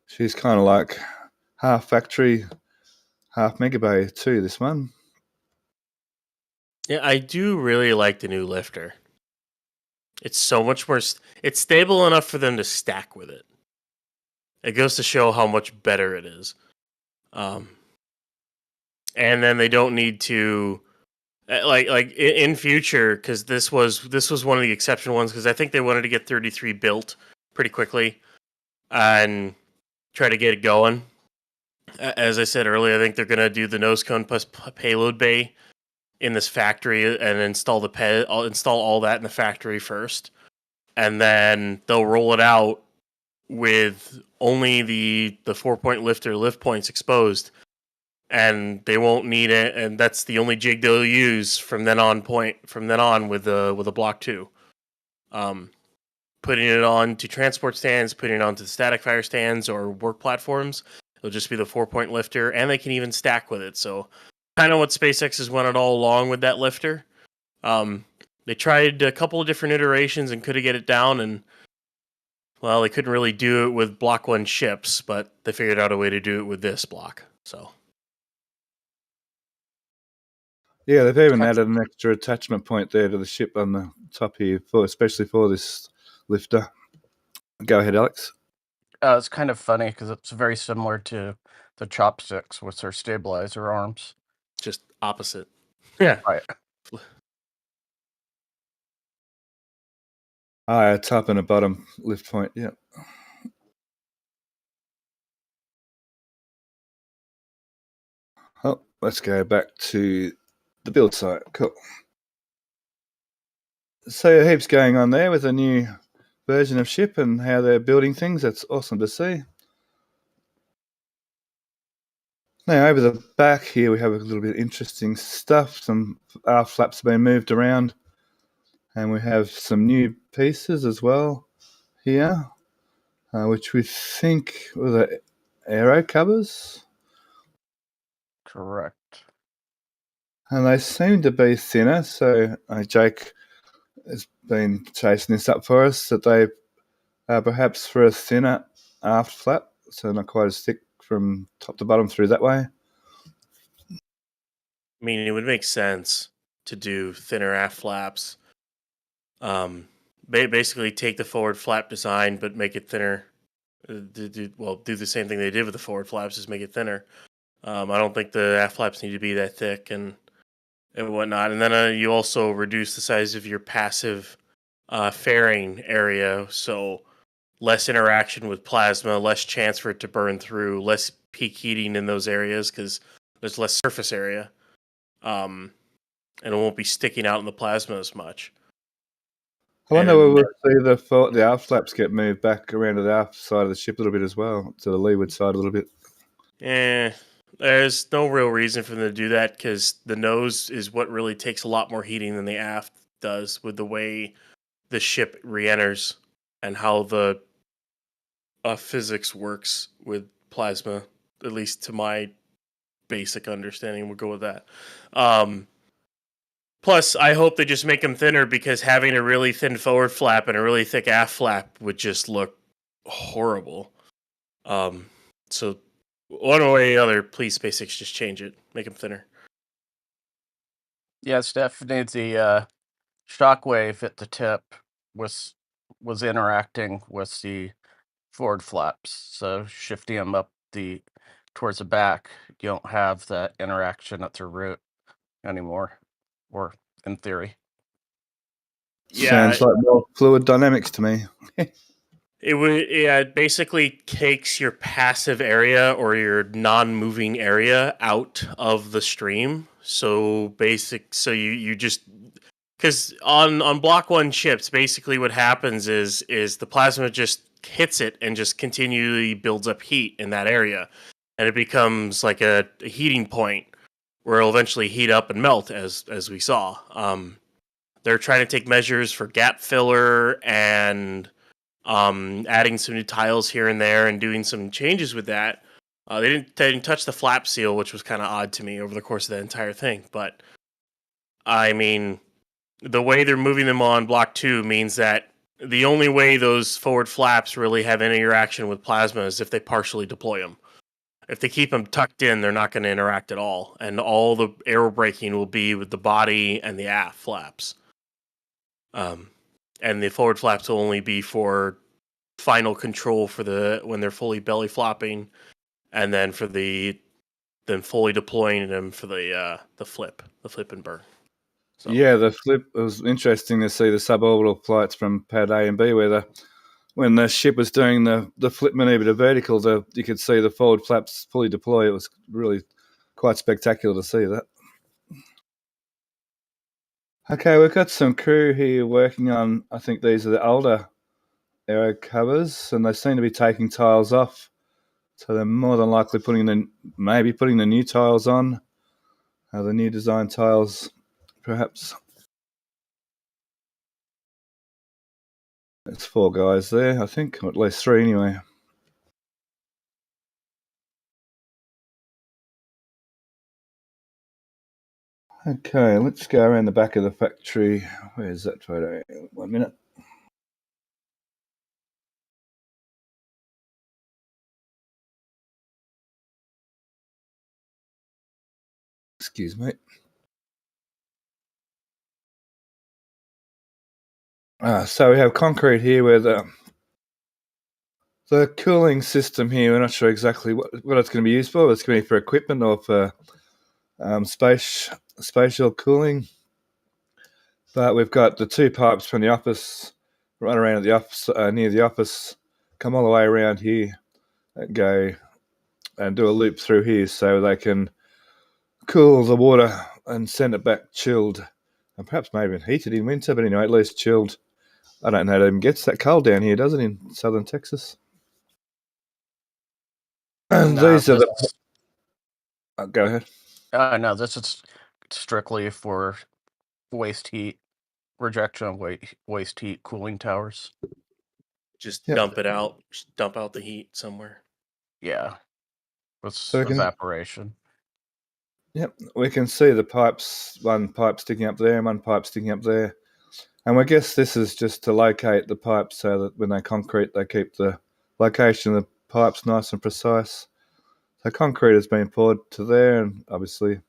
She's kind of like half factory, half Megabay too, this one. Yeah, I do really like the new lifter. It's so much more... It's stable enough for them to stack with it. It goes to show how much better it is. And then they don't need to In future, because this was one of the exceptional ones, because I think they wanted to get 33 built pretty quickly and try to get it going. As I said earlier, I think they're gonna do the nose cone plus payload bay in this factory and install install all that in the factory first, and then they'll roll it out with only the 4-point lifter lift points exposed, and they won't need it, and that's the only jig they'll use from then on with a Block 2. Putting it on to transport stands, putting it onto the static fire stands or work platforms, it'll just be the 4-point lifter, and they can even stack with it. So kind of what SpaceX has wanted all along with that lifter. They tried a couple of different iterations and could have get it down, and well, they couldn't really do it with Block 1 ships, but they figured out a way to do it with this block. So Yeah, they've even added an extra attachment point there to the ship on the top here, especially for this lifter. Go ahead, Alex. It's kind of funny because it's very similar to the chopsticks with their stabilizer arms. just opposite. Yeah. Right. Ah, top and a bottom lift point, yeah. Oh, let's go back to the build site. Cool. So heaps going on there with a new version of ship and how they're building things. That's awesome to see. Now over the back here we have a little bit of interesting stuff. Some aft flaps have been moved around, and we have some new pieces as well here, which we think were the aero covers. Correct. And they seem to be thinner, so Jake has been chasing this up for us, that they are perhaps for a thinner aft flap, so not quite as thick from top to bottom through that way. I mean, it would make sense to do thinner aft flaps. Basically take the forward flap design, but make it thinner. Do the same thing they did with the forward flaps, just make it thinner. I don't think the aft flaps need to be that thick and whatnot. And then you also reduce the size of your passive fairing area, so less interaction with plasma, less chance for it to burn through, less peak heating in those areas because there's less surface area. And it won't be sticking out in the plasma as much. I wonder whether we'll see the aft flaps get moved back around to the aft side of the ship a little bit as well, to the leeward side a little bit. There's no real reason for them to do that because the nose is what really takes a lot more heating than the aft does with the way the ship re-enters and how the physics works with plasma, at least to my basic understanding. We'll go with that. Plus, I hope they just make them thinner because having a really thin forward flap and a really thick aft flap would just look horrible. So one way or the other, please, SpaceX, just change it. Make them thinner. Yeah, Stephanie, the shockwave at the tip was interacting with the forward flaps, so shifting them up towards the back, you don't have that interaction at the root anymore, or in theory. Yeah. Sounds like more fluid dynamics to me. It basically takes your passive area or your non-moving area out of the stream. So you just, because on Block 1 ships, basically what happens is the plasma just hits it and just continually builds up heat in that area, and it becomes like a heating point where it'll eventually heat up and melt, as we saw. They're trying to take measures for gap filler and adding some new tiles here and there and doing some changes with that. They didn't touch the flap seal, which was kind of odd to me over the course of that entire thing. But I mean, the way they're moving them on Block 2 means that the only way those forward flaps really have any interaction with plasma is if they partially deploy them. If they keep them tucked in, they're not going to interact at all, and all the aero braking will be with the body and the aft flaps. And the forward flaps will only be for final control for when they're fully belly flopping, and then fully deploying them for the flip and burn. So Yeah, the flip. It was interesting to see the suborbital flights from pad A and B, where when the ship was doing the flip maneuver to vertical, you could see the forward flaps fully deploy. It was really quite spectacular to see that. Okay, we've got some crew here working on, I think these are the older aero covers, and they seem to be taking tiles off. So they're more than likely putting the new tiles on, the new design tiles, perhaps. There's 4 guys there, I think, or at least 3 anyway. Okay, let's go around the back of the factory. Where's that photo? 1 minute. Excuse me. So we have concrete here where the cooling system here, we're not sure exactly what it's going to be used for. It's going to be for equipment or for spatial cooling. But we've got the 2 pipes from the office, right around at the office, near the office, come all the way around here and go and do a loop through here so they can cool the water and send it back chilled, and perhaps maybe even heated in winter, but anyway, at least chilled. I don't know how it even gets that cold down here, does it, in southern Texas? And Nah, these are the... go ahead. no, this is strictly for waste heat, rejection of waste heat cooling towers. just Yep. dump it out. Just dump out the heat somewhere. Yeah, with So evaporation. Yep, we can see the pipes, one pipe sticking up there and one pipe sticking up there. And I guess this is just to locate the pipes so that when they concrete, they keep the location of the pipes nice and precise. So concrete has been poured to there, and obviously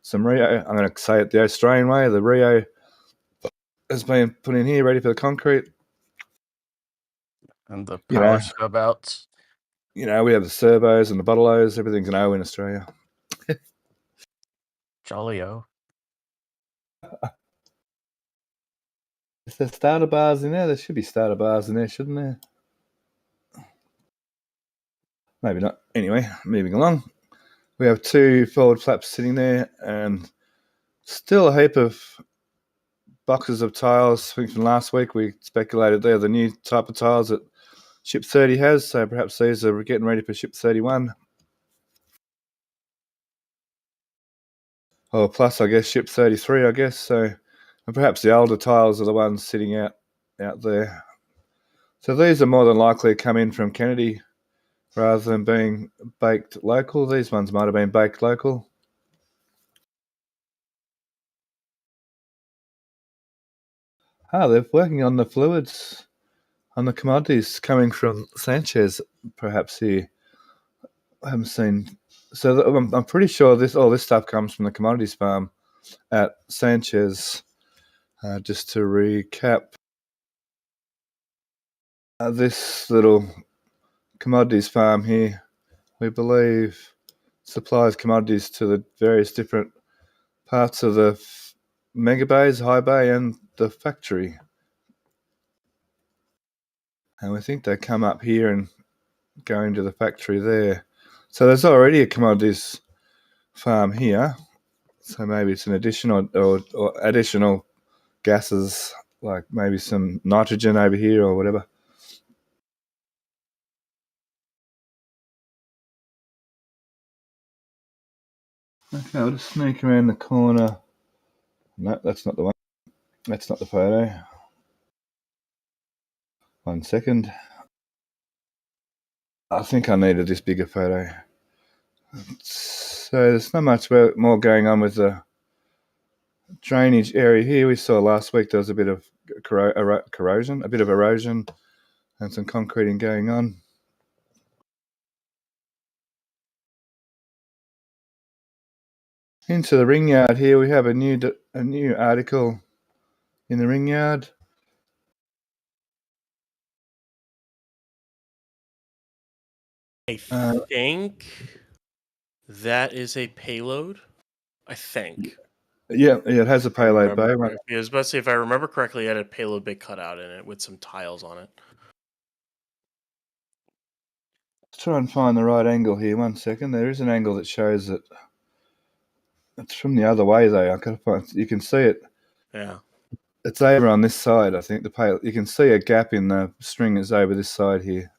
some Rio, I'm going to say it the Australian way, the Rio has been put in here ready for the concrete. And the power scrub outs. We have the servos and the bottle-os, everything's an O in Australia. Jolly-o. Is there starter bars in there? There should be starter bars in there, shouldn't there? Maybe not. Anyway, moving along. We have 2 forward flaps sitting there, and still a heap of boxes of tiles. I think from last week we speculated they're the new type of tiles that Ship 30 has, so perhaps these are getting ready for Ship 31. Or plus, I guess, Ship 33, I guess. So, and perhaps the older tiles are the ones sitting out there. So these are more than likely to come in from Kennedy rather than being baked local. These ones might have been baked local. They're working on the fluids, on the commodities coming from Sanchez, perhaps here. I haven't seen. So I'm pretty sure all this stuff comes from the commodities farm at Sanchez. Just to recap, this little commodities farm here, we believe, supplies commodities to the various different parts of the Megabays, High Bay, and the factory. And we think they come up here and go into the factory there. So there's already a commodities farm here. So maybe it's an additional or additional gases, like maybe some nitrogen over here or whatever. Okay, I'll just sneak around the corner. No, that's not the one. That's not the photo. 1 second. I think I needed this bigger photo. So there's not much more going on with the drainage area here. We saw last week there was a bit of corrosion, a bit of erosion, and some concreting going on. Into the ring yard here, we have a new article in the ring yard. I think that is a payload. I think. Yeah, it has a If I payload bay. remember correctly. I was about to say, if I remember correctly, it had a payload bay cut out in it with some tiles on it. Let's try and find the right angle here. 1 second. There is an angle that shows it. It's from the other way though. I gotta find. You can see it. Yeah. It's over on this side. I think you can see a gap in the string is over this side here.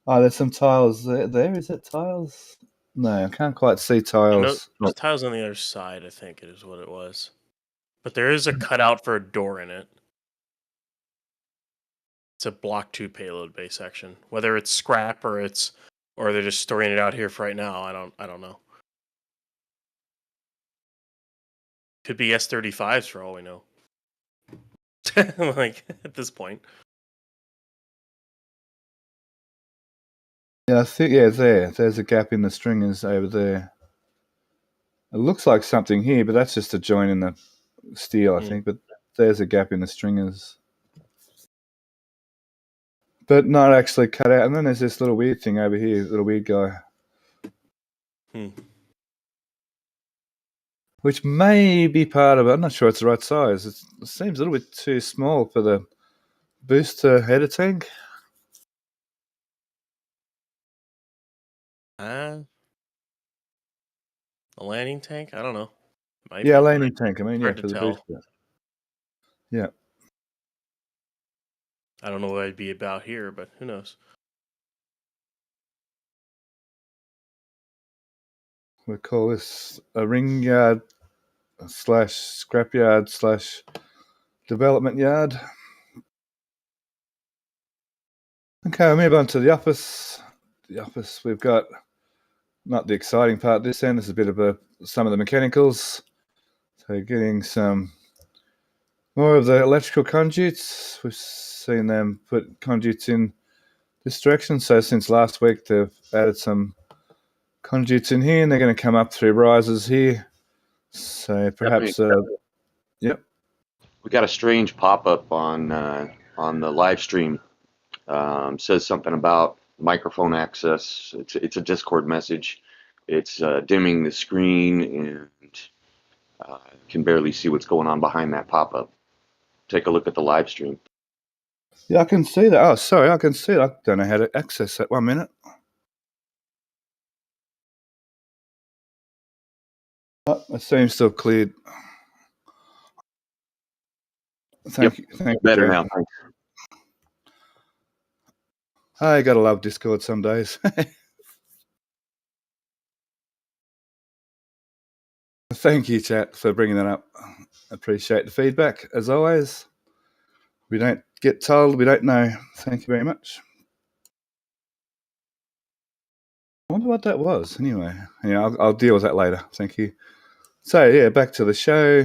Oh, there's some tiles there. There is it tiles? No, I can't quite see tiles. There's tiles on the other side, I think it is what it was. But there is a cutout for a door in it. It's a Block 2 payload bay section. Whether it's scrap or they're just storing it out here for right now, I don't know. Could be S-35s for all we know. Like at this point. Yeah, I think there's a gap in the stringers over there. It looks like something here, but that's just a joint in the steel, I think. But there's a gap in the stringers, but not actually cut out. And then there's this little weird thing over here, little weird guy, which may be part of it. I'm not sure it's the right size. It seems a little bit too small for the booster header tank. A landing tank? I don't know. Landing tank. I mean, Hard for to the tell. booster. Yeah. I don't know what I'd be about here, but who knows? We call this a ring yard / scrapyard / development yard. Okay, we'll move on to the office. The office, we've got not the exciting part this end. It's a bit of some of the mechanicals. So getting some more of the electrical conduits. We've seen them put conduits in this direction. So since last week, they've added some conduits in here, and they're going to come up through risers here. So perhaps, yep. We got a strange pop-up on the live stream. Says something about microphone access. It's a Discord message. It's dimming the screen and can barely see what's going on behind that pop-up. Take a look at the live stream. Yeah, I can see that. Oh, sorry, I can see it. I don't know how to access that. 1 minute. Oh, it seems to have cleared. Thank you. Better now. Thanks. I gotta love Discord some days. Thank you, chat, for bringing that up. Appreciate the feedback, as always. We don't get told, we don't know. Thank you very much. I wonder what that was, anyway. Yeah, I'll deal with that later. Thank you. So, yeah, back to the show.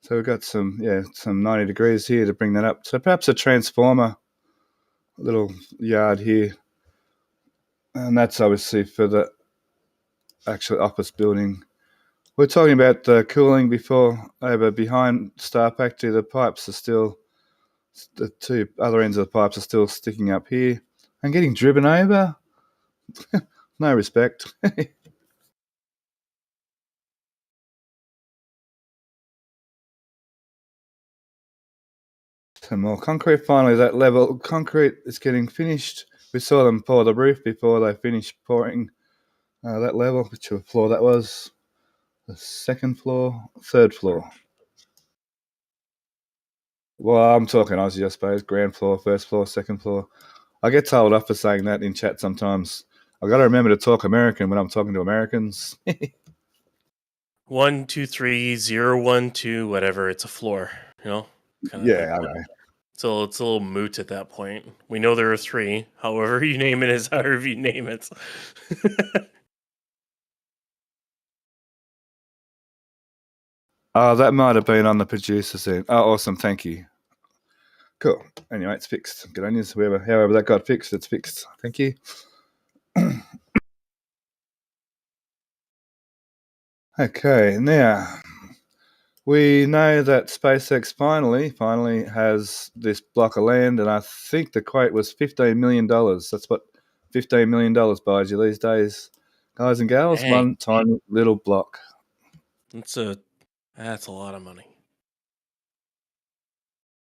So we've got some 90 degrees here to bring that up. So perhaps a transformer, a little yard here. And that's obviously for the actual office building. We're talking about the cooling before, over behind Star Factory. The pipes are still, the two other ends of the pipes are still sticking up here and getting driven over. No respect. Some more concrete. Finally, that level concrete is getting finished. We saw them pour the roof before they finished pouring that level. Which floor that was? The second floor, third floor. Well, I'm talking Aussie, I suppose. Ground floor, first floor, second floor. I get told off for saying that in chat sometimes. I've got to remember to talk American when I'm talking to Americans. 1, 2, 3, 0, 1, 2, whatever. It's a floor, Yeah, I know. So it's a little moot at that point. We know there are 3. However you name it is however you name it. Oh, that might have been on the producer's end. Oh, awesome. Thank you. Cool. Anyway, it's fixed. Good on you. However that got fixed, it's fixed. Thank you. Okay, now we know that SpaceX finally has this block of land, and I think the quote was $15 million. That's what $15 million buys you these days, guys and gals. Dang. One tiny little block. It's a That's a lot of money.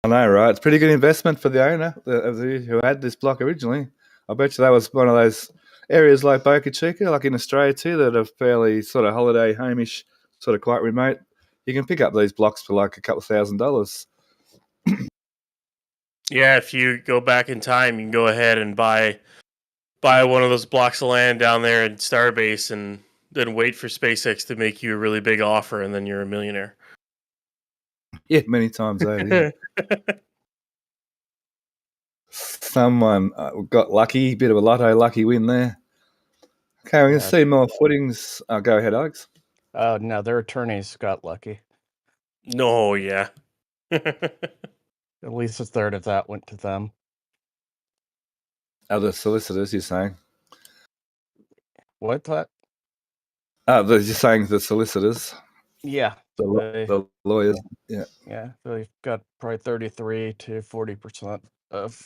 I know, right? It's pretty good investment for the owner who had this block originally. I bet you that was one of those areas like Boca Chica, like in Australia too, that are fairly sort of holiday homeish, sort of quite remote. You can pick up these blocks for like a couple $1,000s. Yeah, if you go back in time, you can go ahead and buy one of those blocks of land down there in Starbase, and then wait for SpaceX to make you a really big offer, and then you're a millionaire. Yeah, many times over. Yeah. Someone got lucky, bit of a lotto lucky win there. Okay, we can see more footings. Go ahead, Alex. No, their attorneys got lucky. No, yeah. At least a third of that went to them. Other solicitors, you're saying? What? You're saying the solicitors? Yeah. The lawyers? Yeah. Yeah, they've got probably 33 to 40% of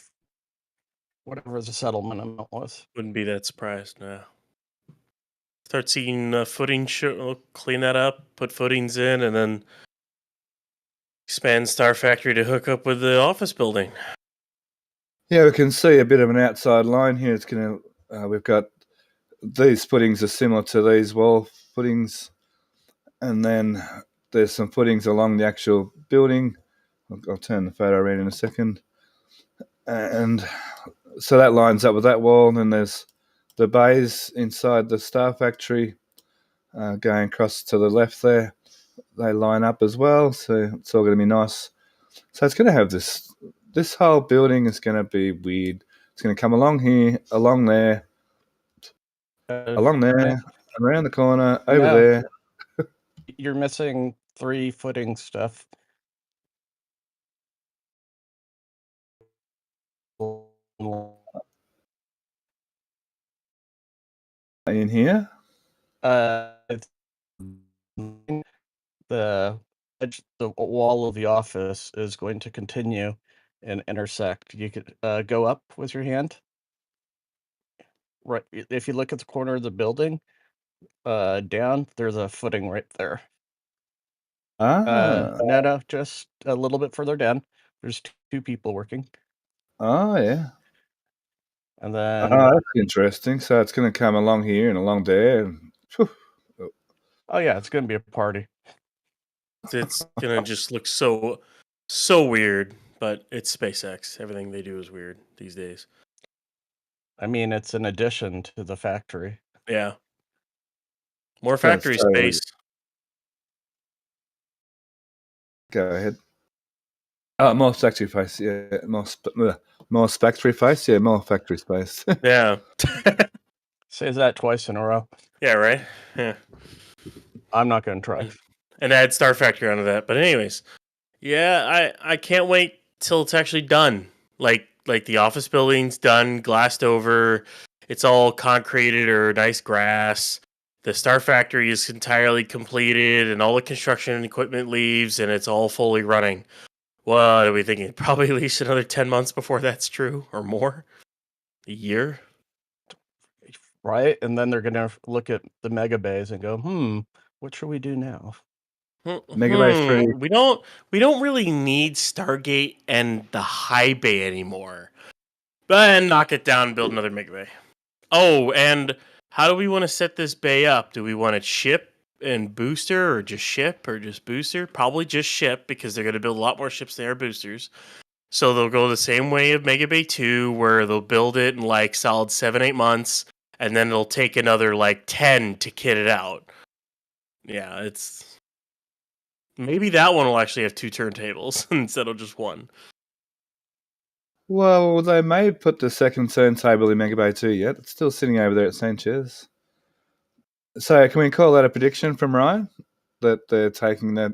whatever the settlement amount was. Wouldn't be that surprised now. Start seeing footing, clean that up, put footings in, and then expand Star Factory to hook up with the office building. Yeah, we can see a bit of an outside line here. It's going to. We've got these footings are similar to these wall footings, and then there's some footings along the actual building. I'll turn the photo around in a second, and so that lines up with that wall. And then there's the bays inside the Star Factory going across to the left there. They line up as well, so it's all going to be nice. So it's going to have this whole building is going to be weird. It's going to come along here, along there, around the corner, over there. You're missing 3 footing stuff. In here? It's the wall of the office is going to continue and intersect. You could go up with your hand. Right, if you look at the corner of the building, down, there's a footing right there. No, just a little bit further down. There's 2 people working. Oh, yeah. And then... that's interesting. So it's going to come along here and along there. Oh, yeah, it's going to be a party. It's going to just look so weird, but it's SpaceX. Everything they do is weird these days. I mean, it's an addition to the factory. Yeah. More factory space. Go ahead. More factory space. Yeah, more factory space. Yeah, more factory space. Yeah. Says that twice in a row. Yeah, right? Yeah. I'm not going to try. And add Star Factory onto that. But anyways, yeah, I can't wait till it's actually done. Like the office building's done, glassed over. It's all concreted or nice grass. The Star Factory is entirely completed, and all the construction and equipment leaves, and it's all fully running. What are we thinking? Probably at least another 10 months before that's true, or more? A year? Right? And then they're going to look at the Megabays and go, what should we do now? Megabay 3. We don't really need Stargate and the high bay anymore. But knock it down and build another Megabay. Oh, and how do we want to set this bay up? Do we want it ship and booster, or just ship, or just booster? Probably just ship, because they're going to build a lot more ships than they are boosters. So they'll go the same way of Megabay 2, where they'll build it in like solid 7-8 months, and then it'll take another like 10 to kit it out. Yeah, it's... Maybe that one will actually have 2 turntables instead of just 1. Well, they may put the second turntable in Megabay 2 yet. It's still sitting over there at Sanchez. So can we call that a prediction from Ryan? That they're taking that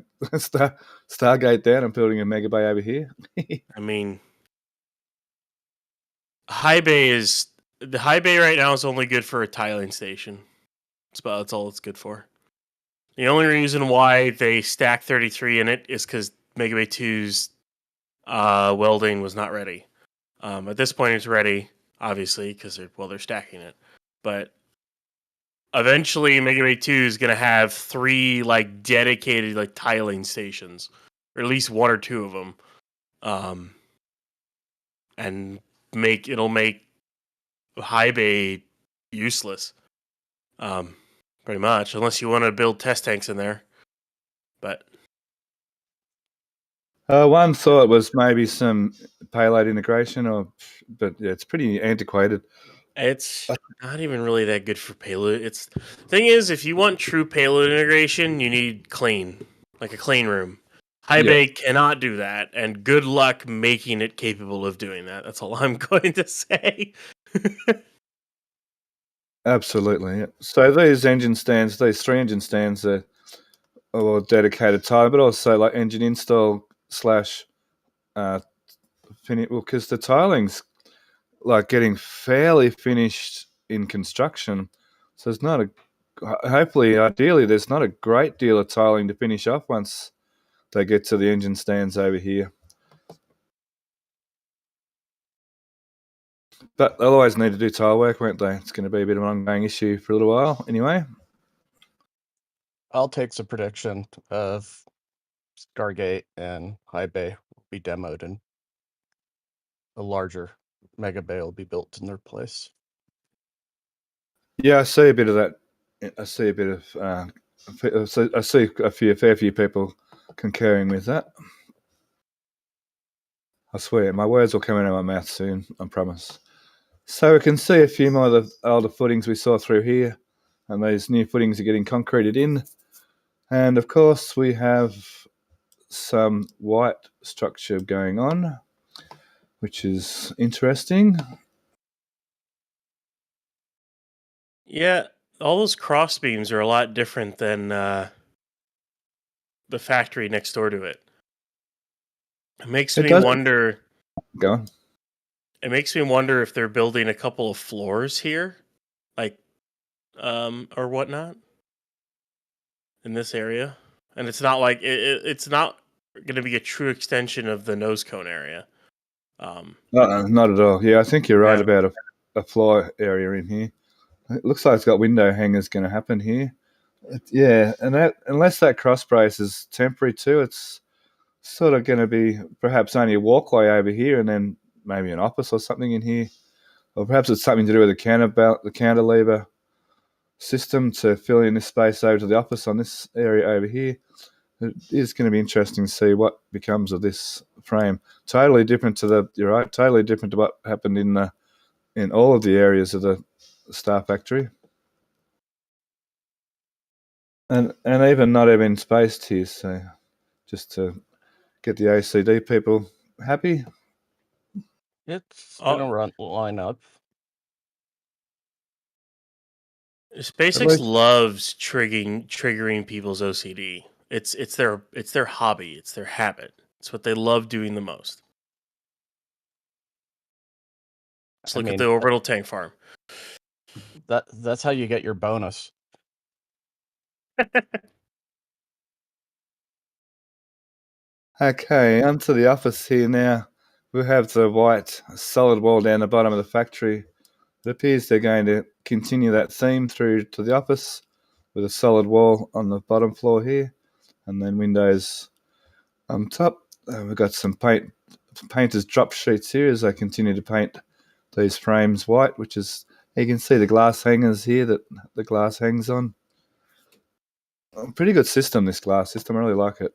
Stargate down and building a Megabay over here? I mean, the high bay right now is only good for a tiling station. That's all it's good for. The only reason why they stacked 33 in it is because Megabay 2's welding was not ready. At this point, it's ready, obviously, because they're stacking it. But eventually Megabay 2 is going to have 3 like dedicated like tiling stations, or at least 1 or 2 of them, and it'll make high bay useless, pretty much, unless you want to build test tanks in there. But One thought was maybe some payload integration, but yeah, it's pretty antiquated. it's not even really that good for payload. Thing is, if you want true payload integration, you need like a clean room. High bay cannot do that, and good luck making it capable of doing that. That's all I'm going to say. Absolutely. Yeah. So these 3 engine stands are all dedicated tile, but also like engine install slash because the tiling's like getting fairly finished in construction. So it's not ideally, there's not a great deal of tiling to finish off once they get to the engine stands over here. But they'll always need to do tile work, won't they? It's going to be a bit of an ongoing issue for a little while anyway. I'll take the prediction of Stargate and High Bay will be demoed and a larger Megabay will be built in their place. Yeah, I see a bit of that. I see a bit of. I see a fair few people concurring with that. I swear, my words will come out of my mouth soon, I promise. So we can see a few more of the older footings we saw through here, and these new footings are getting concreted in. And of course, we have some white structure going on, which is interesting. Yeah, all those cross beams are a lot different than the factory next door to it. It makes me wonder. Go on. It makes me wonder if they're building a couple of floors here, like, or whatnot, in this area, and it's not like it's not going to be a true extension of the nose cone area. Not at all. Yeah, I think you're right Yeah. about a floor area in here. It looks like it's got window hangers going to happen here. Yeah, and unless that cross brace is temporary too, it's sort of going to be perhaps only a walkway over here and then maybe an office or something in here. Or perhaps it's something to do with the cantilever system to fill in this space over to the office on this area over here. It is going to be interesting to see what becomes of this frame. Totally different to you're right, totally different to what happened in all of the areas of the Star Factory. And even not even spaced here, so just to get the OCD people happy. It's gonna line up. SpaceX loves triggering people's OCD. It's their hobby. It's their habit. It's what they love doing the most. Just look at the orbital tank farm. That's how you get your bonus. Okay, onto the office here now. We have the white solid wall down the bottom of the factory. It appears they're going to continue that theme through to the office with a solid wall on the bottom floor here, and then windows on top. We've got some painters drop sheets here as they continue to paint these frames white, which is, you can see the glass hangers here that the glass hangs on. Pretty good system, this glass system. I really like it.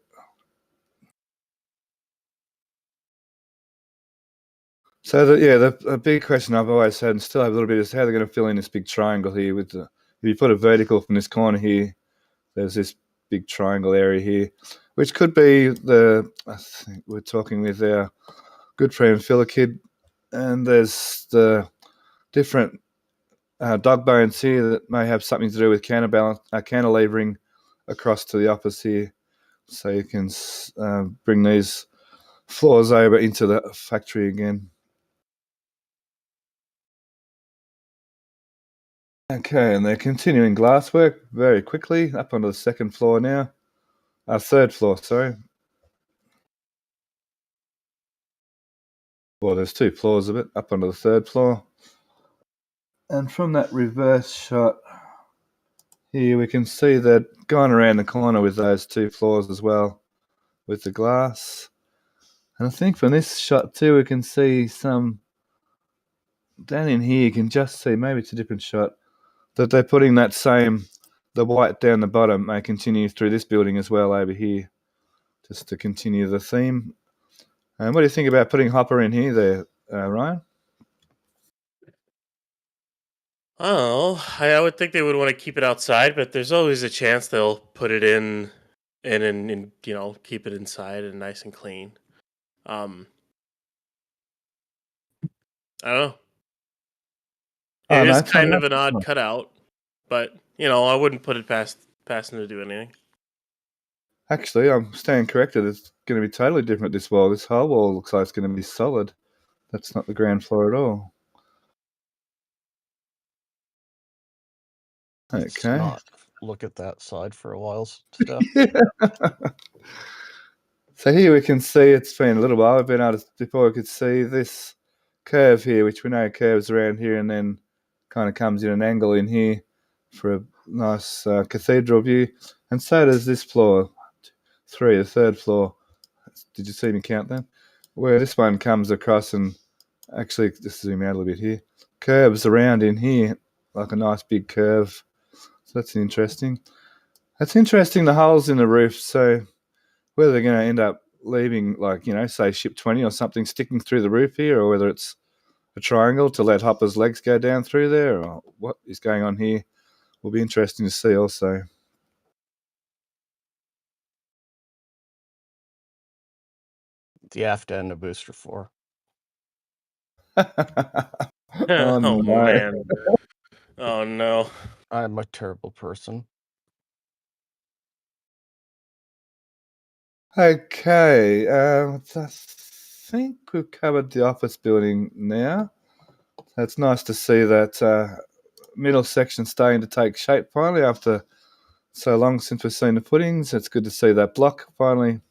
So the big question I've always had and still have a little bit is how they're going to fill in this big triangle here if you put a vertical from this corner here, there's this big triangle area here, which could be I think we're talking with our good friend Philakid, and there's the different dog bones here that may have something to do with cantilevering across to the office here, so you can bring these floors over into the factory again. Okay, and they're continuing glasswork very quickly up onto the second floor now. Third floor, sorry. Well, there's 2 floors of it up onto the third floor. And from that reverse shot, Here we can see that going around the corner with those two floors as well, with the glass. And I think from this shot too, we can see some down in here. You can just see, maybe it's a different shot, that they're putting that same, the white down the bottom may continue through this building as well over here, just to continue the theme. And what do you think about putting Hopper in here there, Ryan? Oh, I would think they would want to keep it outside, but there's always a chance they'll put it in and keep it inside and nice and clean. I don't know. It is kind of an odd cutout, but I wouldn't put it past them to do anything. Actually, I'm staying corrected. It's going to be totally different this wall. This whole wall looks like it's going to be solid. That's not the ground floor at all. Let's Okay. not look at that side for a while, Steph. So here we can see it's been a little while. I've been able to, before we could see this curve here, which we know curves around here and then kind of comes in an angle in here for a nice cathedral view. And so does this floor, 3, the third floor. Did you see me count them? Where this one comes across and actually, just zoom out a little bit here, curves around in here like a nice big curve. So that's interesting. That's interesting, the holes in the roof. So whether they're going to end up leaving, like, say Ship 20 or something sticking through the roof here, or whether it's a triangle to let Hopper's legs go down through there, or what is going on here, will be interesting to see also. The aft end of booster 4. Oh, no. Man. Oh, no. I'm a terrible person. Okay, I think we've covered the office building now. It's nice to see that middle section starting to take shape finally after so long since we've seen the footings. It's good to see that block finally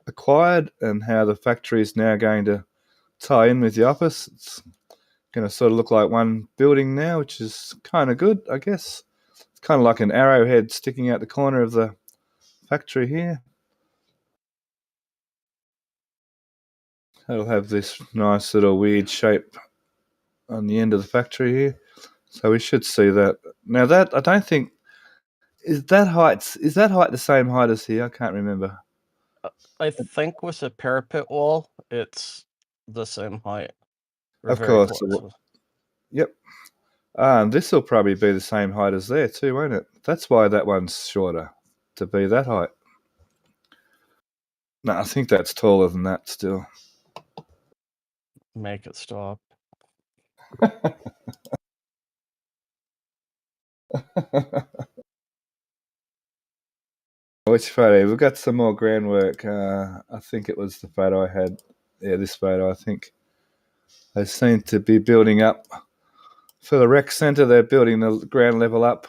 acquired and how the factory is now going to tie in with the office. It's going to sort of look like one building now, which is kind of good, I guess. It's kind of like an arrowhead sticking out the corner of the factory here. It'll have this nice little weird shape on the end of the factory here. So we should see that. Now that, I don't think, is that height the same height as here? I can't remember. I think with a parapet wall, it's the same height. Of course. Yep. And this will probably be the same height as there too, won't it? That's why that one's shorter, to be that height. No, I think that's taller than that still. Make it stop. Which photo? We've got some more groundwork. I think it was the photo I had. Yeah, this photo, I think. They seem to be building up. For the rec centre, they're building the ground level up,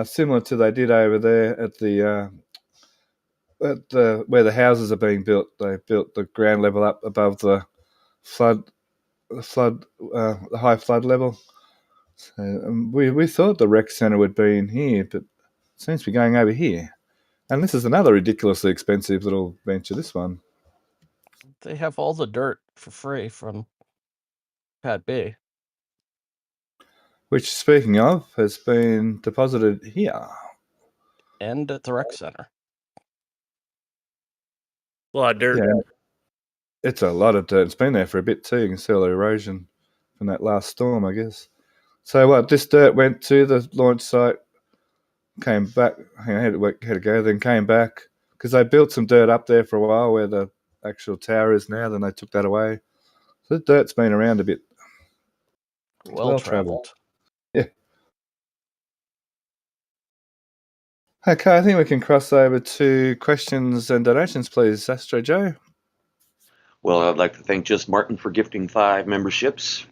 similar to they did over there at the where the houses are being built. They built the ground level up above the high flood level. So, we thought the rec centre would be in here, but it seems to be going over here. And this is another ridiculously expensive little venture, this one. They have all the dirt for free from Pad B. Which, speaking of, has been deposited here. And at the rec center. A lot of dirt. Yeah. It's a lot of dirt. It's been there for a bit too. You can see all the erosion from that last storm, I guess. So what, this dirt went to the launch site, came back, had to go, then came back, because they built some dirt up there for a while where the actual tower is now, then they took that away. So the dirt's been around a bit. Well traveled. Yeah. Okay, I think we can cross over to questions and donations, please, Astro Joe. Well, I'd like to thank Just Martin for gifting 5 memberships.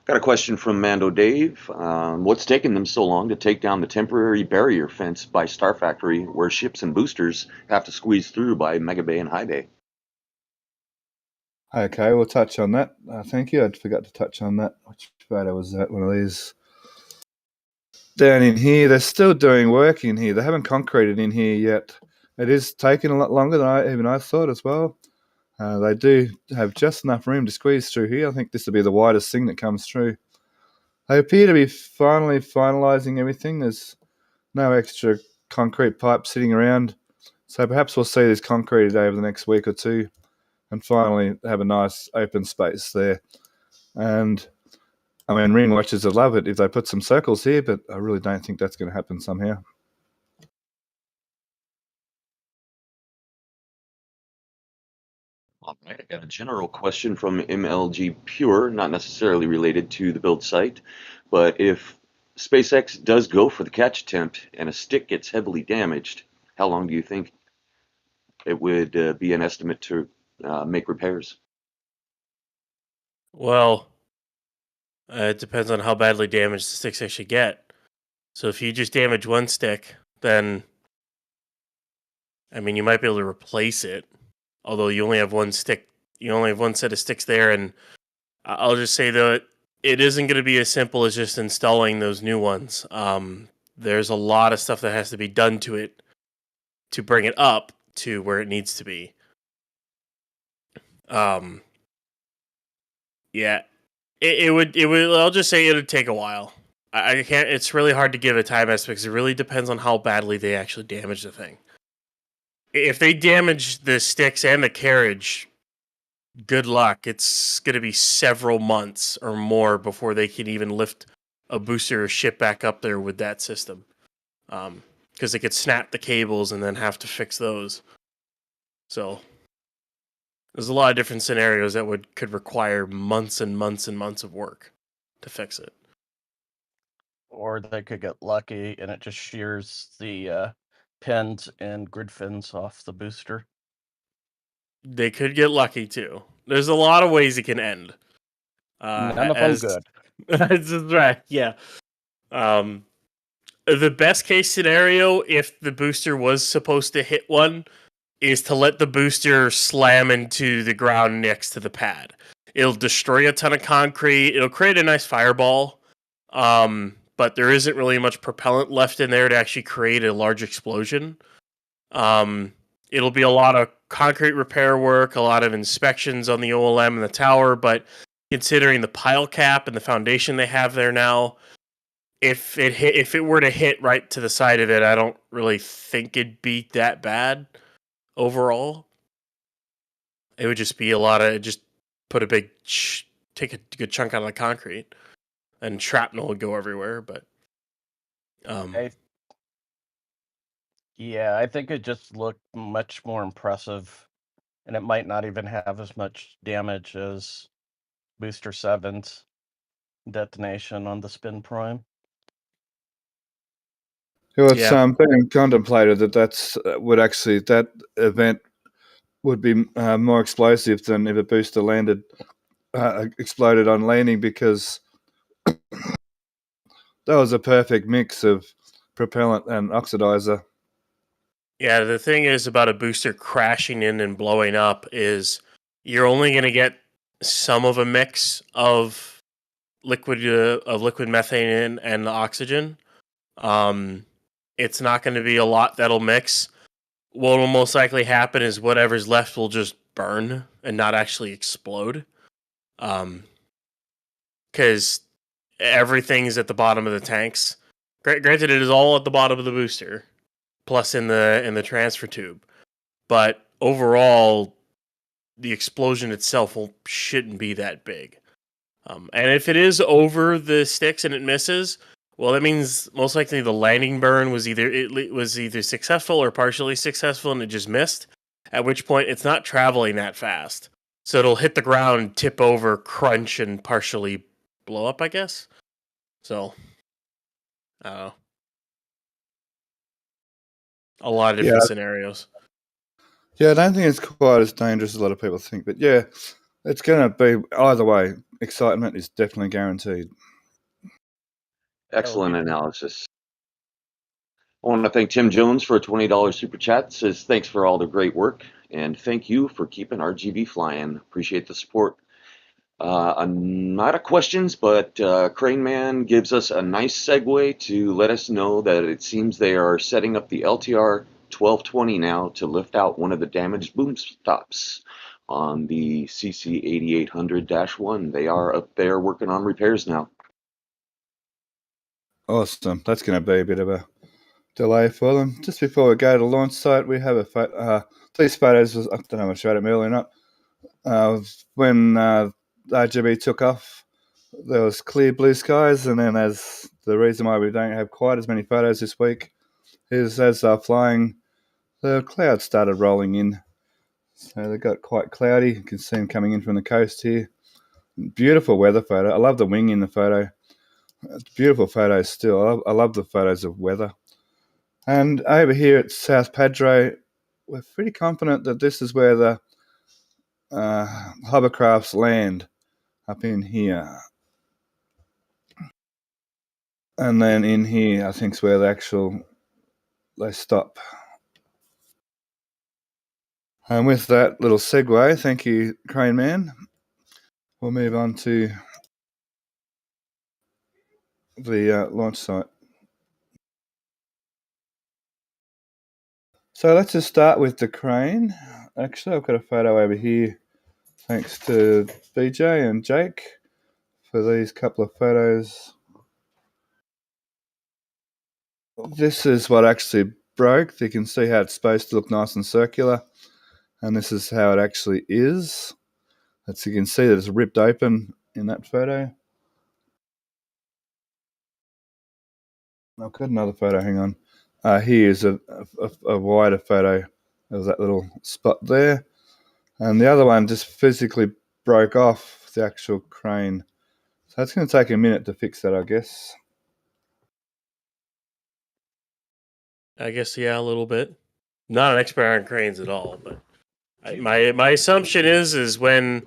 Got a question from Mando Dave. What's taking them so long to take down the temporary barrier fence by Star Factory where ships and boosters have to squeeze through by Megabay and High Bay? Okay, we'll touch on that. Thank you. I forgot to touch on that. Which photo was that? One of these. down in here. They're still doing work in here. They haven't concreted in here yet. It is taking a lot longer than I thought as well. They do have just enough room to squeeze through here. I think this will be the widest thing that comes through. They appear to be finally finalising everything. There's no extra concrete pipe sitting around. So perhaps we'll see this concreted over the next week or two and finally have a nice open space there. And I mean, ring watchers would love it if they put some circles here, but I really don't think that's going to happen somehow. All right, I got a general question from MLG Pure, not necessarily related to the build site, but if SpaceX does go for the catch attempt and a stick gets heavily damaged, how long do you think it would be an estimate to make repairs? Well, it depends on how badly damaged the sticks actually get. So if you just damage one stick, then I mean you might be able to replace it. Although you only have one stick, you only have one set of sticks there, and I'll just say that it isn't going to be as simple as just installing those new ones. There's a lot of stuff that has to be done to it to bring it up to where it needs to be. Yeah, it would. I'll just say it would take a while. I can't. It's really hard to give a time estimate because it really depends on how badly they actually damage the thing. If they damage the sticks and the carriage, good luck. It's going to be several months or more before they can even lift a booster or ship back up there with that system. Because they could snap the cables and then have to fix those. So there's a lot of different scenarios that could require months and months and months of work to fix it. Or they could get lucky and it just shears the pins and grid fins off the booster. They could get lucky too. There's a lot of ways it can end. None of them good. That's right. Yeah. The best case scenario, if the booster was supposed to hit one, is to let the booster slam into the ground next to the pad. It'll destroy a ton of concrete. It'll create a nice fireball. But there isn't really much propellant left in there to actually create a large explosion. It'll be a lot of concrete repair work, a lot of inspections on the OLM and the tower, but considering the pile cap and the foundation they have there now, if it were to hit right to the side of it, I don't really think it'd be that bad overall. It would just be just put a big, take a good chunk out of the concrete, and shrapnel would go everywhere, but I think it just looked much more impressive, and it might not even have as much damage as Booster 7's detonation on the Spin Prime. Well, it's being contemplated that event would be more explosive than if a booster exploded on landing, because that was a perfect mix of propellant and oxidizer. Yeah, the thing is about a booster crashing in and blowing up is you're only going to get some of a mix of liquid methane and the oxygen. It's not going to be a lot that'll mix. What will most likely happen is whatever's left will just burn and not actually explode. Because everything's at the bottom of the tanks. Granted, it is all at the bottom of the booster, plus in the transfer tube. But overall, the explosion itself shouldn't be that big. And if it is over the sticks and it misses, well, that means most likely the landing burn was either successful or partially successful, and it just missed. At which point, it's not traveling that fast, so it'll hit the ground, tip over, crunch, and partially blow up, I guess. So, I don't know. A lot of different scenarios. Yeah, I don't think it's quite as dangerous as a lot of people think, but yeah, it's going to be either way. Excitement is definitely guaranteed. Excellent analysis. I want to thank Tim Jones for a $20 super chat. Says thanks for all the great work, and thank you for keeping RGV flying. Appreciate the support. Not a questions, but Crane Man gives us a nice segue to let us know that it seems they are setting up the LTR 1220 now to lift out one of the damaged boom stops on the CC 8800-1. They are up there working on repairs now. Awesome. That's going to be a bit of a delay for them. Just before we go to the launch site, we have these photos. I don't know if I showed them earlier or not. When RGB took off, there was clear blue skies, and then as the reason why we don't have quite as many photos this week is as they're flying, the clouds started rolling in. So they got quite cloudy. You can see them coming in from the coast here. Beautiful weather photo. I love the wing in the photo. It's beautiful photos still. I love the photos of weather. And over here at South Padre, we're pretty confident that this is where the hovercrafts land, up in here. And then in here, I think is where they stop. And with that little segue, thank you, Crane Man. We'll move on to the launch site. So let's just start with the crane. Actually, I've got a photo over here. Thanks to BJ and Jake for these couple of photos. This is what actually broke. You can see how it's supposed to look nice and circular. And this is how it actually is. As you can see that it's ripped open in that photo. I've got another photo, hang on. Here's a wider photo of that little spot there. And the other one just physically broke off the actual crane. So it's going to take a minute to fix that, I guess. I guess, yeah, a little bit. Not an expert on cranes at all, but my assumption is when,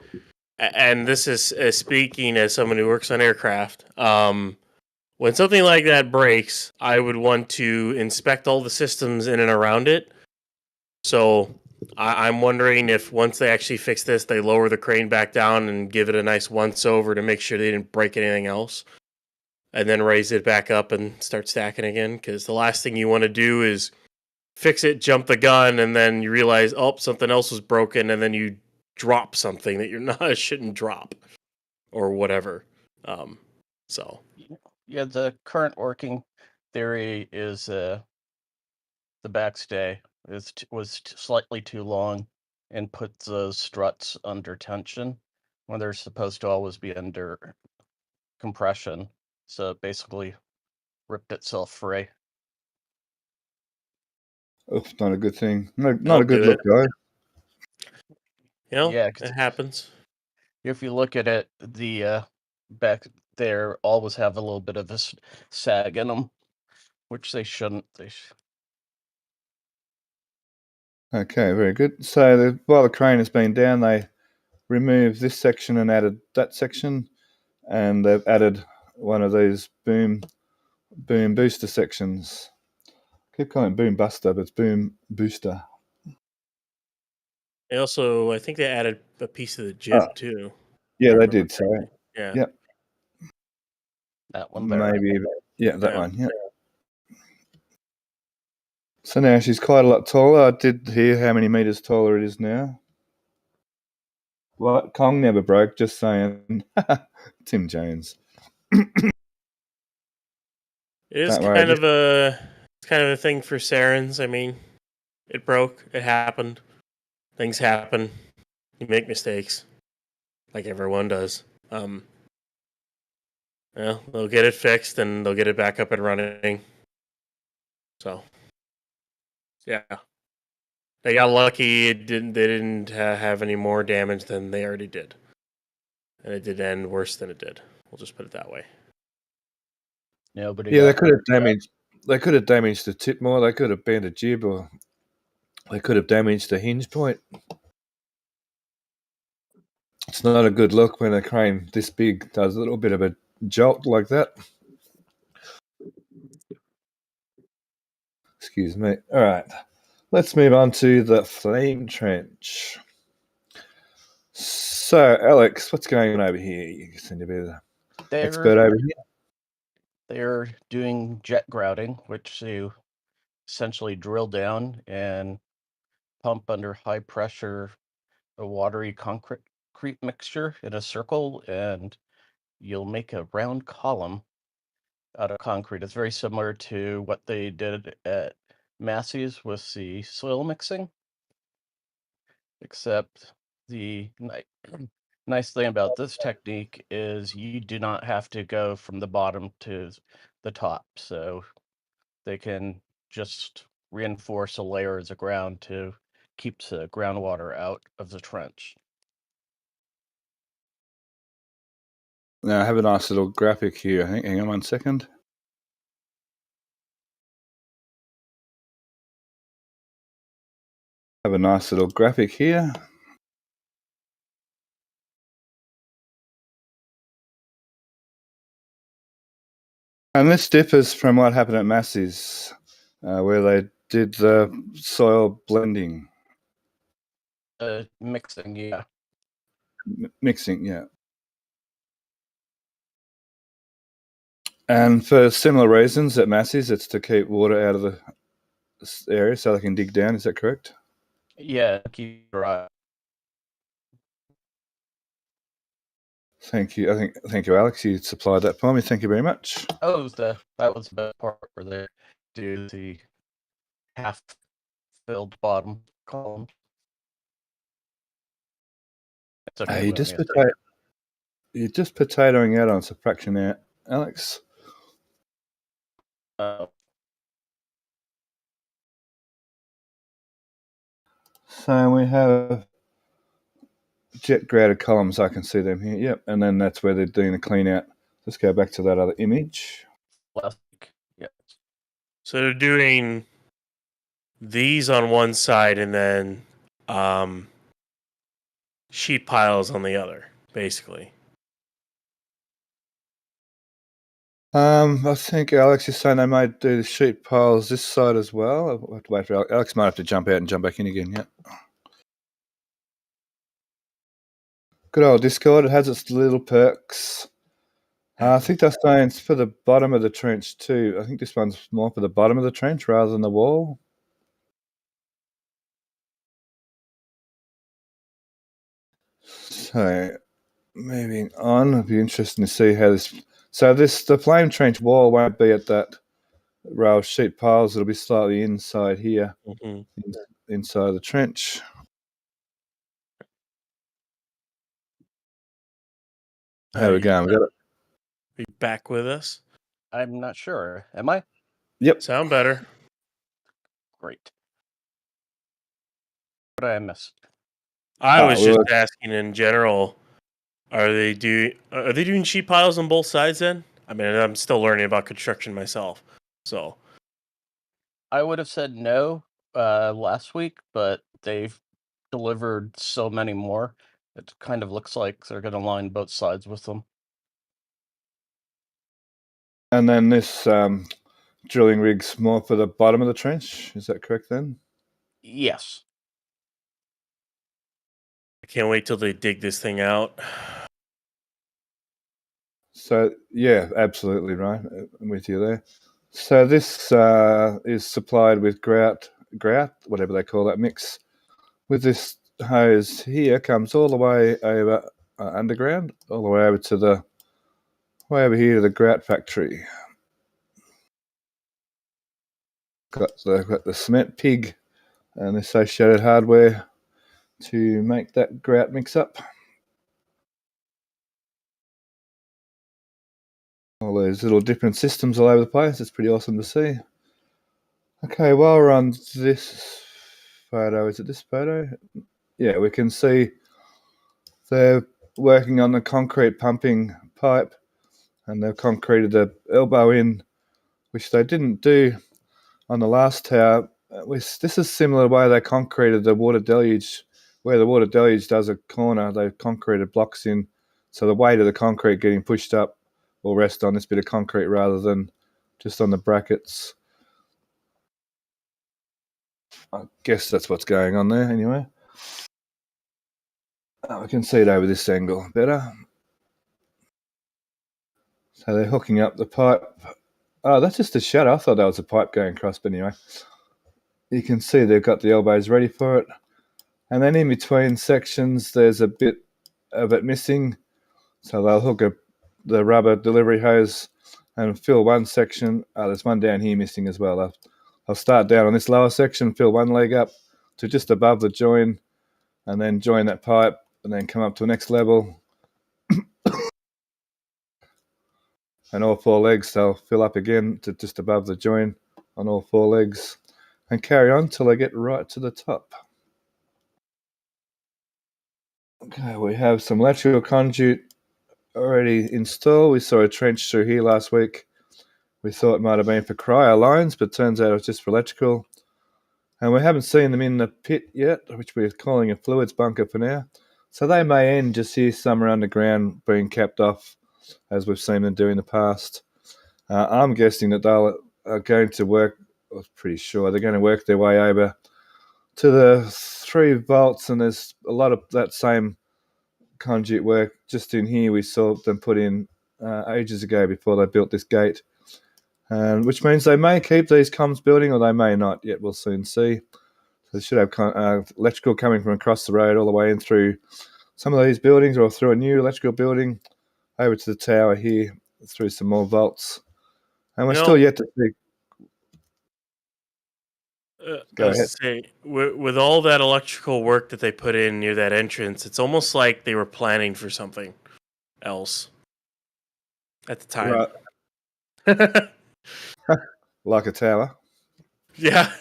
and this is speaking as someone who works on aircraft, when something like that breaks, I would want to inspect all the systems in and around it. So I'm wondering if once they actually fix this, they lower the crane back down and give it a nice once over to make sure they didn't break anything else, and then raise it back up and start stacking again. Because the last thing you want to do is fix it, jump the gun, and then you realize, oh, something else was broken, and then you drop something that you're not shouldn't drop, or whatever. So Yeah, the current working theory is the backstay was slightly too long and put the struts under tension when they're supposed to always be under compression. So it basically ripped itself free. Oof, not a good thing. Not I'll a good do look, guys. Yeah, it happens. If you look at it, the back there always have a little bit of a sag in them, which they shouldn't. Okay, very good. So while the crane has been down, they removed this section and added that section, and they've added one of these boom booster sections. I keep calling it boom buster, but it's boom booster. They also, I think they added a piece of the jib too. Yeah, they did. So Yeah. Yep. That one there. Maybe, yeah, that one. Yeah. So now she's quite a lot taller. I did hear how many meters taller it is now. What? Kong never broke, just saying. Tim Jones. It is kind of a thing for Sarens. I mean, it broke. It happened. Things happen. You make mistakes, like everyone does. Well, they'll get it fixed and they'll get it back up and running. So, yeah, they got lucky. They didn't have any more damage than they already did, and it did end worse than it did. We'll just put it that way. Nobody. Yeah, they could have damaged. They could have damaged the tip more. They could have bent a jib, or they could have damaged the hinge point. It's not a good look when a crane this big does a little bit of a jolt like that. Excuse me. All right, let's move on to the flame trench. So, Alex, what's going on over here? You seem to be the expert over here. They're doing jet grouting, which you essentially drill down and pump under high pressure a watery concrete mixture in a circle, and you'll make a round column out of concrete. It's very similar to what they did at Massey's with the soil mixing, except the nice thing about this technique is you do not have to go from the bottom to the top, so they can just reinforce a layer of the ground to keep the groundwater out of the trench. Now, I have a nice little graphic here. Hang on 1 second. Have a nice little graphic here. And this differs from what happened at Massey's, where they did the soil blending. Mixing, yeah. Mixing, yeah. And for similar reasons at Massey's, it's to keep water out of the area so they can dig down. Is that correct? Yeah, keep it dry. Thank you. Thank you, Alex. You supplied that for me. Thank you very much. Oh, that was the best part where they do the half-filled bottom column. It's okay. You're just potatoing out on subtraction there, Alex. So we have jet grouted columns. I can see them here. Yep, and then that's where they're doing the clean out. Let's go back to that other image. Yeah. So they're doing these on one side and then sheet piles on the other, basically. I think Alex is saying they might do the sheet piles this side as well. I'll have to wait for Alex. Alex might have to jump out and jump back in again. Yeah. Good old Discord. It has its little perks. I think they're saying it's for the bottom of the trench too. I think this one's more for the bottom of the trench rather than the wall. So, moving on, it'll be interesting to see how this. So the flame trench wall won't be at that row of sheet piles. It'll be slightly inside here, inside the trench. How are we going? We got it. Are you back with us? I'm not sure. Am I? Yep. Sound better. Great. What did I miss? I was just asking in general, are they doing sheet piles on both sides then? I mean, I'm still learning about construction myself. So I would have said no last week, but they've delivered so many more. It kind of looks like they're going to line both sides with them. And then this drilling rig's more for the bottom of the trench. Is that correct then? Yes. I can't wait till they dig this thing out. So, yeah, absolutely right. I'm with you there. So this is supplied with grout, whatever they call that mix. With this hose here, comes all the way over underground, all the way over to the way over here to the grout factory. Got the cement pig and associated hardware to make that grout mix up. All those little different systems all over the place. It's pretty awesome to see. Okay, while we're on this photo, is it this photo? Yeah, we can see they're working on the concrete pumping pipe, and they've concreted the elbow in, which they didn't do on the last tower. This is similar to the way they concreted the water deluge. Where the water deluge does a corner, they concreted blocks in, so the weight of the concrete getting pushed up will rest on this bit of concrete rather than just on the brackets. I guess that's what's going on there anyway. Oh, I can see it over this angle better. So they're hooking up the pipe. Oh, that's just a shadow. I thought that was a pipe going across, but anyway. You can see they've got the elbows ready for it. And then in between sections, there's a bit of it missing. So they'll hook the rubber delivery hose and fill one section. There's one down here missing as well. I'll start down on this lower section, fill one leg up to just above the join, and then join that pipe, and then come up to the next level. And all four legs, they'll fill up again to just above the join on all four legs, and carry on till they get right to the top. Okay, we have some electrical conduit already installed. We saw a trench through here last week. We thought it might have been for cryo lines, but turns out it was just for electrical. And we haven't seen them in the pit yet, which we're calling a fluids bunker for now. So they may end just here somewhere underground being capped off, as we've seen them do in the past. I'm guessing that they're going to work, I was pretty sure, they're going to work their way over to the 3 volts, and there's a lot of that same conduit work just in here. We saw them put in ages ago before they built this gate, which means they may keep these comms building or they may not. Yet we'll soon see. So they should have electrical coming from across the road all the way in through some of these buildings, or through a new electrical building over to the tower here through some more vaults. And we're still yet to see. Go ahead. Say, with all that electrical work that they put in near that entrance, it's almost like they were planning for something else at the time. Right. Like a tower. Yeah,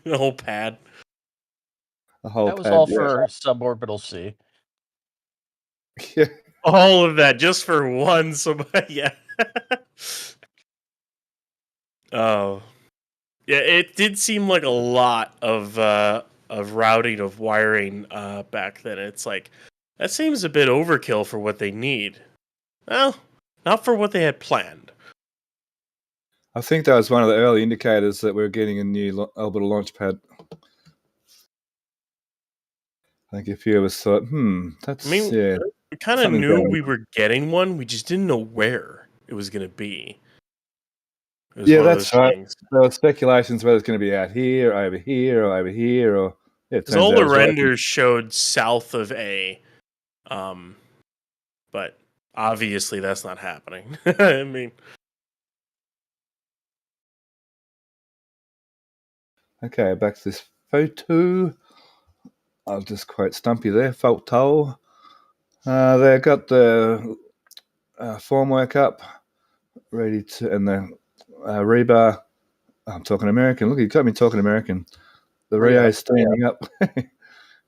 the whole pad. The whole That was pad, all yeah. for suborbital C. Yeah. All of that just for one somebody. Yeah. Oh. Yeah, it did seem like a lot of routing of wiring back then. It's like, that seems a bit overkill for what they need. Well, not for what they had planned. I think that was one of the early indicators that we're getting a new orbital launch pad. I think a few of us thought, that's, we kind of knew we were getting one. We just didn't know where it was going to be. Yeah, that's right. Things. There were speculations whether it's going to be out here, or over here, or over here, or because all the renders showed south of A, but obviously that's not happening. I mean, okay, back to this photo. I'll just quote Stumpy there. Photo. They've got the formwork up, ready to, and the rebar. I'm talking American. Look, you got me talking American. The Rio standing up,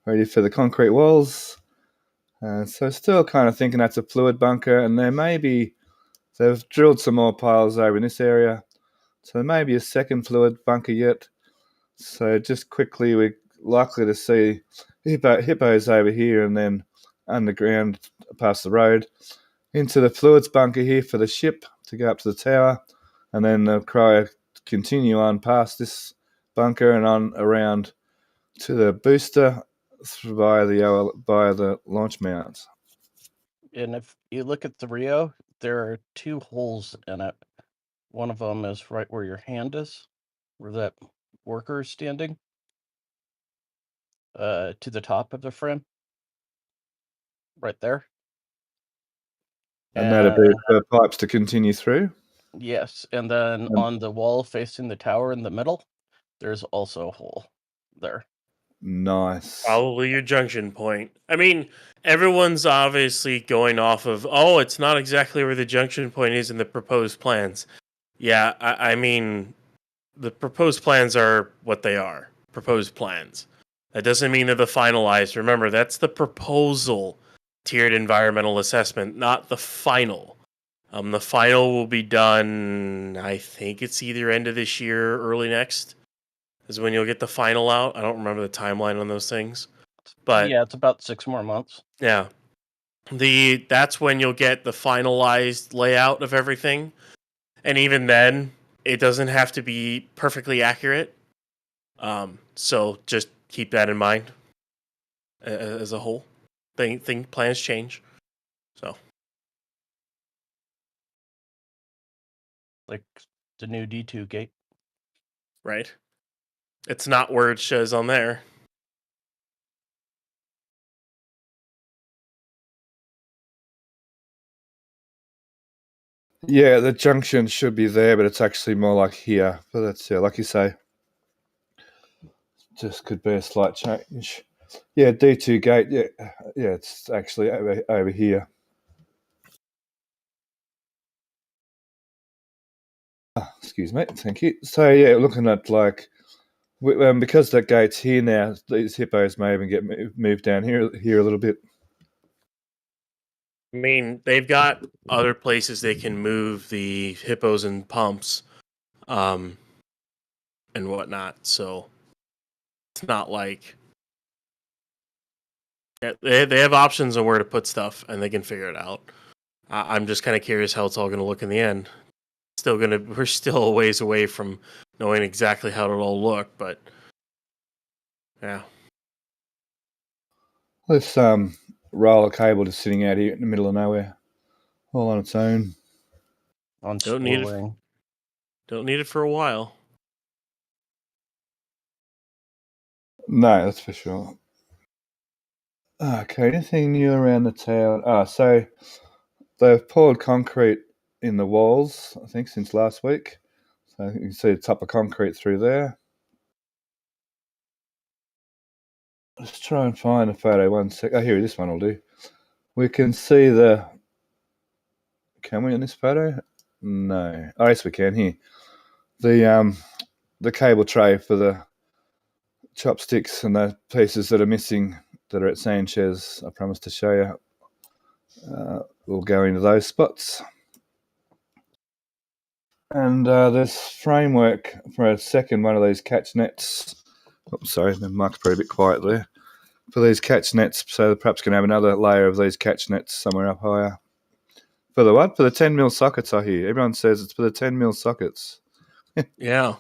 ready for the concrete walls. So still kind of thinking that's a fluid bunker, and they've drilled some more piles over in this area. So there may be a second fluid bunker yet. So just quickly, we're likely to see hippos over here, and then underground past the road into the fluids bunker here for the ship to go up to the tower, and then the cryo continue on past this bunker and on around to the booster via the launch mounts. And if you look at the Rio, there are 2 holes in it. One of them is right where your hand is, where that worker is standing, to the top of the frame, right there. And that'll be for pipes to continue through? Yes, and then on the wall facing the tower in the middle, there's also a hole there. Nice. Probably your junction point. I mean, everyone's obviously going off of, it's not exactly where the junction point is in the proposed plans. Yeah, I mean, the proposed plans are what they are. Proposed plans. That doesn't mean they're the finalized. Remember, that's the proposal tiered environmental assessment, not the final. The final will be done, I think it's either end of this year or early next is when you'll get the final out. I don't remember the timeline on those things. But yeah, it's about 6 more months. Yeah. That's when you'll get the finalized layout of everything. And even then, it doesn't have to be perfectly accurate. So just keep that in mind as a whole. plans change. So Like the new D2 gate. right, it's not where it shows on there. Yeah, the junction should be there, but it's actually more like here. But that's, yeah, like you say, just could be a slight change. Yeah, D2 gate, yeah, it's actually over here. Excuse me, thank you. So, yeah, looking at like, because that gate's here now, these hippos may even get moved down here a little bit. I mean, they've got other places they can move the hippos and pumps, and whatnot. So it's not like they have options on where to put stuff, and they can figure it out. I'm just kind of curious how it's all going to look in the end. We're still a ways away from knowing exactly how it'll all look, but yeah. This roller cable just sitting out here in the middle of nowhere, all on its own. On Don't need it. spooling. Don't need it for a while. No, that's for sure. Okay, anything new around the town? So they've poured concrete in the walls, I think, since last week. So you can see the top of concrete through there. Let's try and find a photo. 1 sec. Oh, here, this one will do. We can see the... Can we in this photo? No. Oh, yes, we can here. The cable tray for the chopsticks and the pieces that are missing that are at Sanchez, I promised to show you. We'll go into those spots. And there's framework for a second one of these catch nets. Oh, sorry, the mic's probably a bit quiet there. For these catch nets, so perhaps going to have another layer of these catch nets somewhere up higher. For the what? For the 10 mil sockets, I hear. Everyone says it's for the 10 mil sockets. Yeah.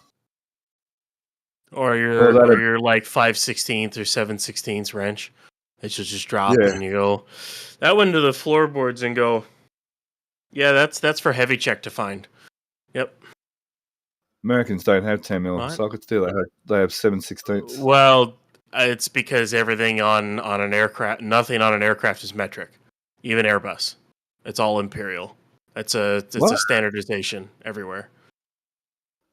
Or your like 5/16 or 7/16 wrench. It should just drop and you go that one to the floorboards and go, yeah, that's for heavy check to find. Yep. Americans don't have 10 mil sockets, do they? They have 7/16. Well, it's because everything on an aircraft, nothing on an aircraft is metric. Even Airbus. It's all imperial. It's a standardization everywhere.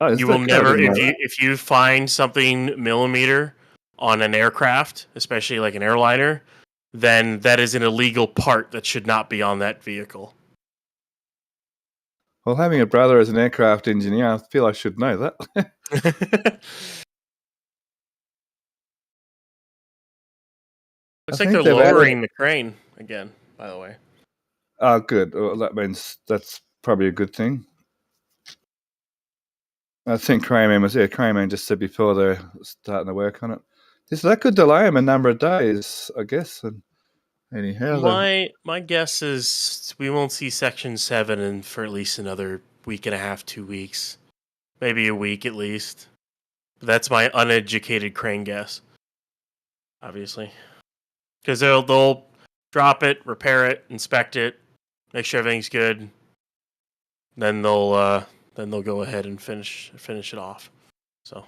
Oh, you will never if you find something millimeter on an aircraft, especially like an airliner, then that is an illegal part that should not be on that vehicle. Well, having a brother as an aircraft engineer, I feel I should know that. Looks like they're lowering the crane again, by the way. Oh, good. Well, that means that's probably a good thing. I think Crayman just said before they're starting to work on it. That could delay them a number of days, I guess. And anyhow, my guess is we won't see Section 7 for at least another week and a half, 2 weeks, maybe a week at least. That's my uneducated crane guess, obviously, because they'll drop it, repair it, inspect it, make sure everything's good. Then they'll go ahead and finish it off. So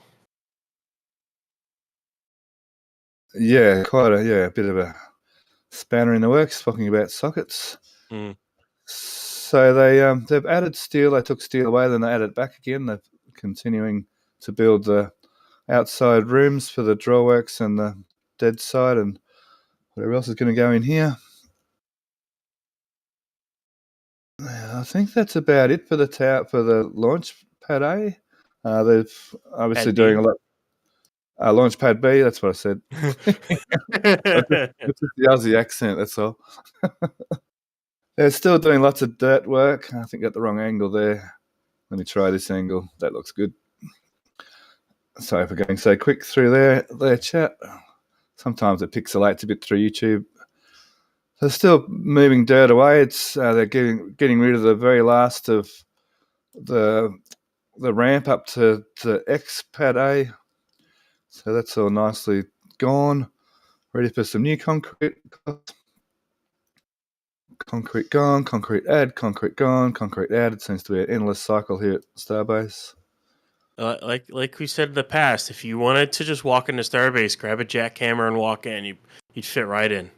yeah, quite a bit of a spanner in the works. Talking about sockets. Mm. So they've added steel. They took steel away, then they added it back again. They're continuing to build the outside rooms for the drawworks and the dead side and whatever else is going to go in here. I think that's about it for the launch pad A. They've obviously doing a lot. Launch pad B, that's what I said. It's just the Aussie accent, that's all. They're still doing lots of dirt work. I think got the wrong angle there. Let me try this angle. That looks good. Sorry for going so quick through their chat. Sometimes it pixelates a bit through YouTube. They're still moving dirt away. They're getting rid of the very last of the ramp up to X pad A. So that's all nicely gone. Ready for some new concrete. Concrete gone, concrete add, concrete gone, concrete add. It seems to be an endless cycle here at Starbase. Like we said in the past, if you wanted to just walk into Starbase, grab a jackhammer and walk in, you'd fit right in.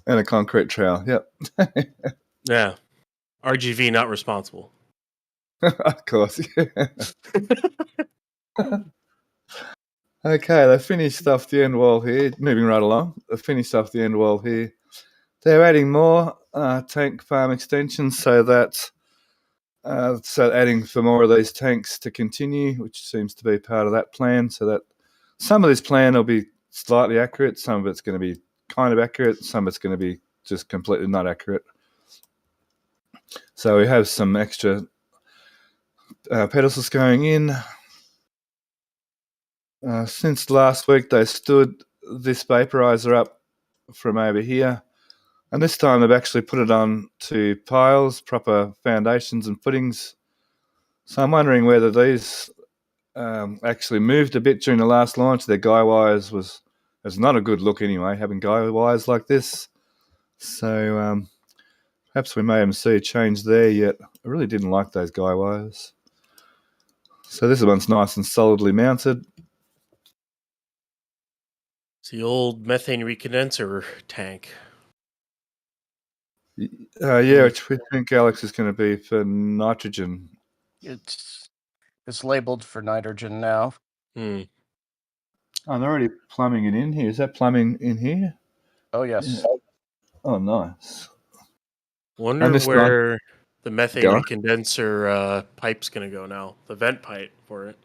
And a concrete trowel, yep. Yeah. RGV not responsible. Of course, yeah. Okay, they finished off the end wall here. Moving right along. They finished off the end wall here. They're adding more tank farm extensions so adding for more of these tanks to continue, which seems to be part of that plan. So that some of this plan will be slightly accurate, some of it's going to be kind of accurate, some of it's going to be just completely not accurate. So we have some extra pedestals going in. Since last week, they stood this vaporizer up from over here. And this time they've actually put it on to piles, proper foundations and footings. So I'm wondering whether these actually moved a bit during the last launch. Their guy wires was not a good look anyway, having guy wires like this. So perhaps we may even see a change there yet. I really didn't like those guy wires. So this one's nice and solidly mounted. It's the old methane recondenser tank. Yeah, which we think Alex is going to be for nitrogen. It's labeled for nitrogen now. Oh, they're already plumbing it in here. Is that plumbing in here? Oh, yes. Yeah. Oh, nice. Wonder where the methane recondenser pipe's going to go now. The vent pipe for it.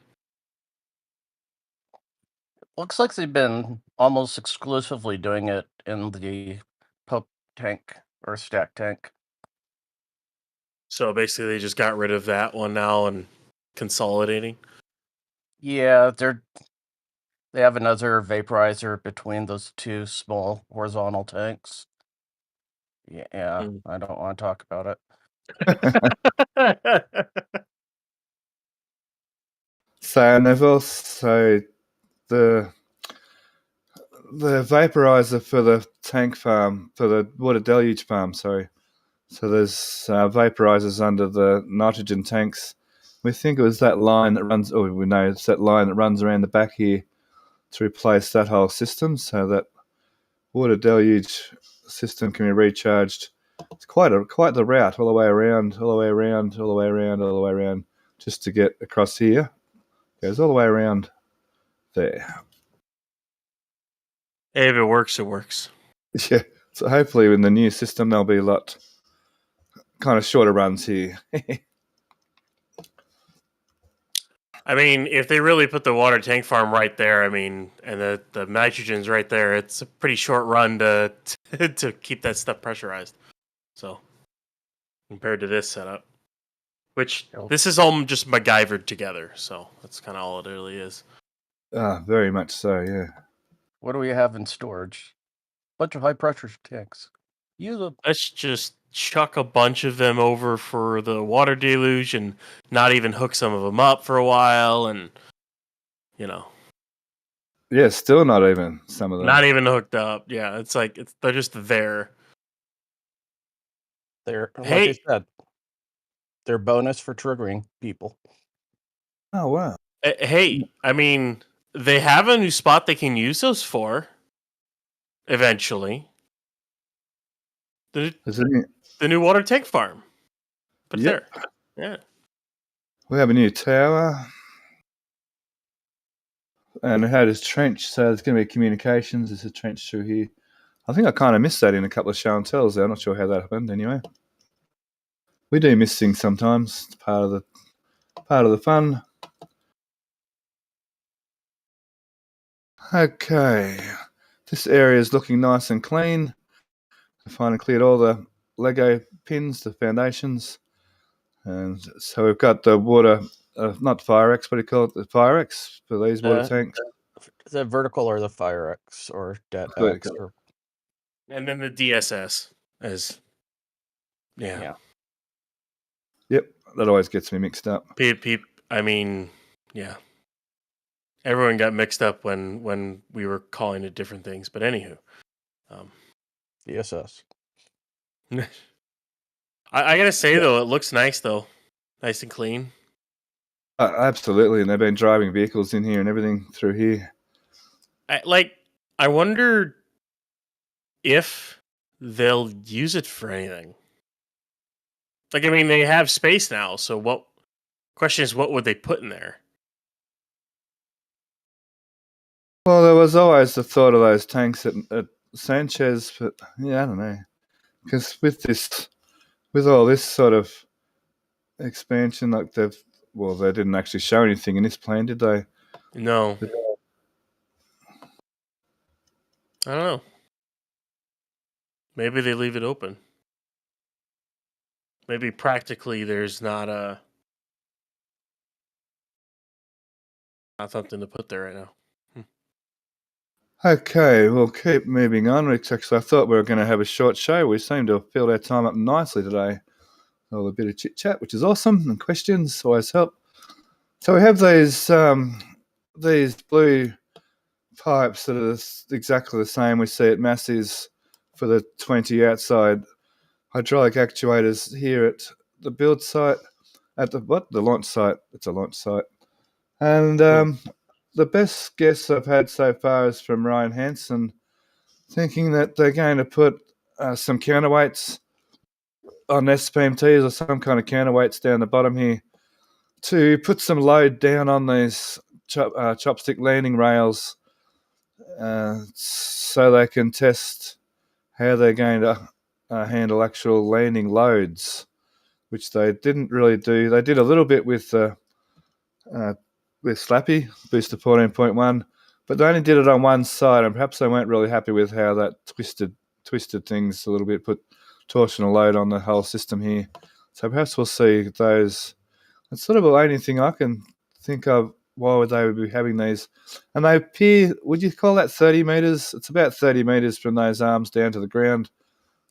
Looks like they've been almost exclusively doing it in the pump tank or stack tank. So basically they just got rid of that one now and consolidating? Yeah, they have another vaporizer between those two small horizontal tanks. Yeah, I don't want to talk about it. So, and they've also the vaporizer for the tank farm, for the water deluge farm, sorry. So there's vaporizers under the nitrogen tanks. We think it was that line that runs, or we know it's that line that runs around the back here to replace that whole system so that water deluge system can be recharged. It's quite the route all the way around, all the way around, all the way around, all the way around, just to get across here. Goes all the way around there. Hey, if it works, it works. Yeah. So hopefully in the new system there'll be a lot kind of shorter runs here. I mean, if they really put the water tank farm right there, I mean, and the nitrogen's right there, it's a pretty short run to keep that stuff pressurized. So, compared to this setup, which this is all just MacGyvered together, so that's kind of all it really is. Very much so, yeah. What do we have in storage? Bunch of high pressure tanks. Use them. Let's just chuck a bunch of them over for the water deluge and not even hook some of them up for a while, and yeah, still not even some of them. Not even hooked up. Yeah, it's like they're just there. They're like I said, they're bonus for triggering people. Oh wow! Hey, I mean, they have a new spot they can use those for. Eventually, the new water tank farm. But there, yeah. We have a new tower, and it had its trench, so there's going to be communications. There's a trench through here. I think I kind of missed that in a couple of show and tells there. I'm not sure how that happened. Anyway, we do miss things sometimes. It's part of the fun. Okay, this area is looking nice and clean. I finally cleared all the Lego pins, the foundations, and so we've got the water, not Fire-X, what do you call it? The Fire-X for these water tanks. The vertical or the Fire-X or Det-X. And then the DSS as, yeah. Yep, that always gets me mixed up. I mean, yeah. Everyone got mixed up when we were calling it different things, but anywho. DSS. I gotta say though, it looks nice though, nice and clean. Absolutely, and they've been driving vehicles in here and everything through here. I wonder if they'll use it for anything. Like, I mean, they have space now, so what? Question is, what would they put in there? Well, there was always the thought of those tanks at Sanchez, but yeah, I don't know. Because with all this sort of expansion, like they didn't actually show anything in this plan, did they? No. I don't know. Maybe they leave it open. Maybe practically there's not something to put there right now. Okay, we'll keep moving on. Actually, I thought we were going to have a short show. We seem to have filled our time up nicely today. All a bit of chit chat, which is awesome, and questions always help. So we have these blue pipes that are exactly the same we see at Massey's for the 20 outside hydraulic actuators here at the build site, at the launch site. It's a launch site. And the best guess I've had so far is from Ryan Hansen, thinking that they're going to put some counterweights on SPMTs or some kind of counterweights down the bottom here to put some load down on these chopstick landing rails so they can test how they're going to handle actual landing loads, which they didn't really do. They did a little bit with Slappy, Booster 14.1, but they only did it on one side, and perhaps they weren't really happy with how that twisted things a little bit, put torsional load on the whole system here. So perhaps we'll see those. It's sort of the only thing I can think of why they would be having these. And they appear, would you call that 30 metres? It's about 30 metres from those arms down to the ground.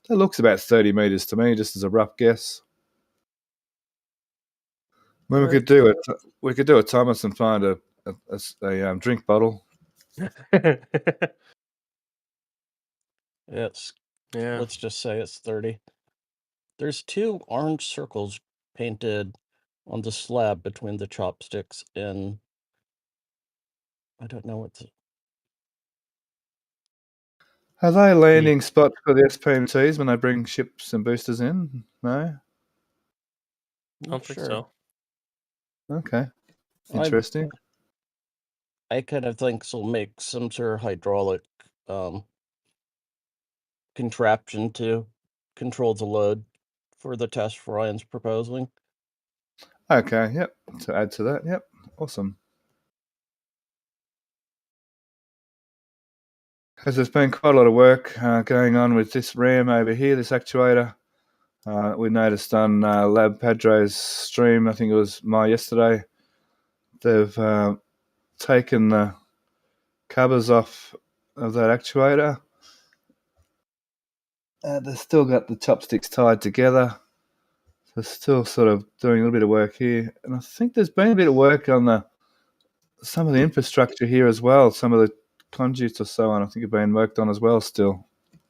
That looks about 30 metres to me, just as a rough guess. When we could do a Thomas and find a drink bottle. It's Yeah. let's just say it's 30. There's 2 orange circles painted on the slab between the chopsticks and I don't know what's Are they landing spots for the SPMTs when they bring ships and boosters in? No? I don't think so. Okay. Interesting. I kind of think this will make some sort of hydraulic contraption to control the load for the test Ryan's proposing. Okay, yep. To add to that, yep. Awesome. Because there's been quite a lot of work going on with this RAM over here, this actuator. We noticed on Lab Padre's stream, I think it was yesterday, they've taken the covers off of that actuator. They've still got the chopsticks tied together. They're still sort of doing a little bit of work here. And I think there's been a bit of work on some of the infrastructure here as well. Some of the conduits or so on, I think, have been worked on as well still.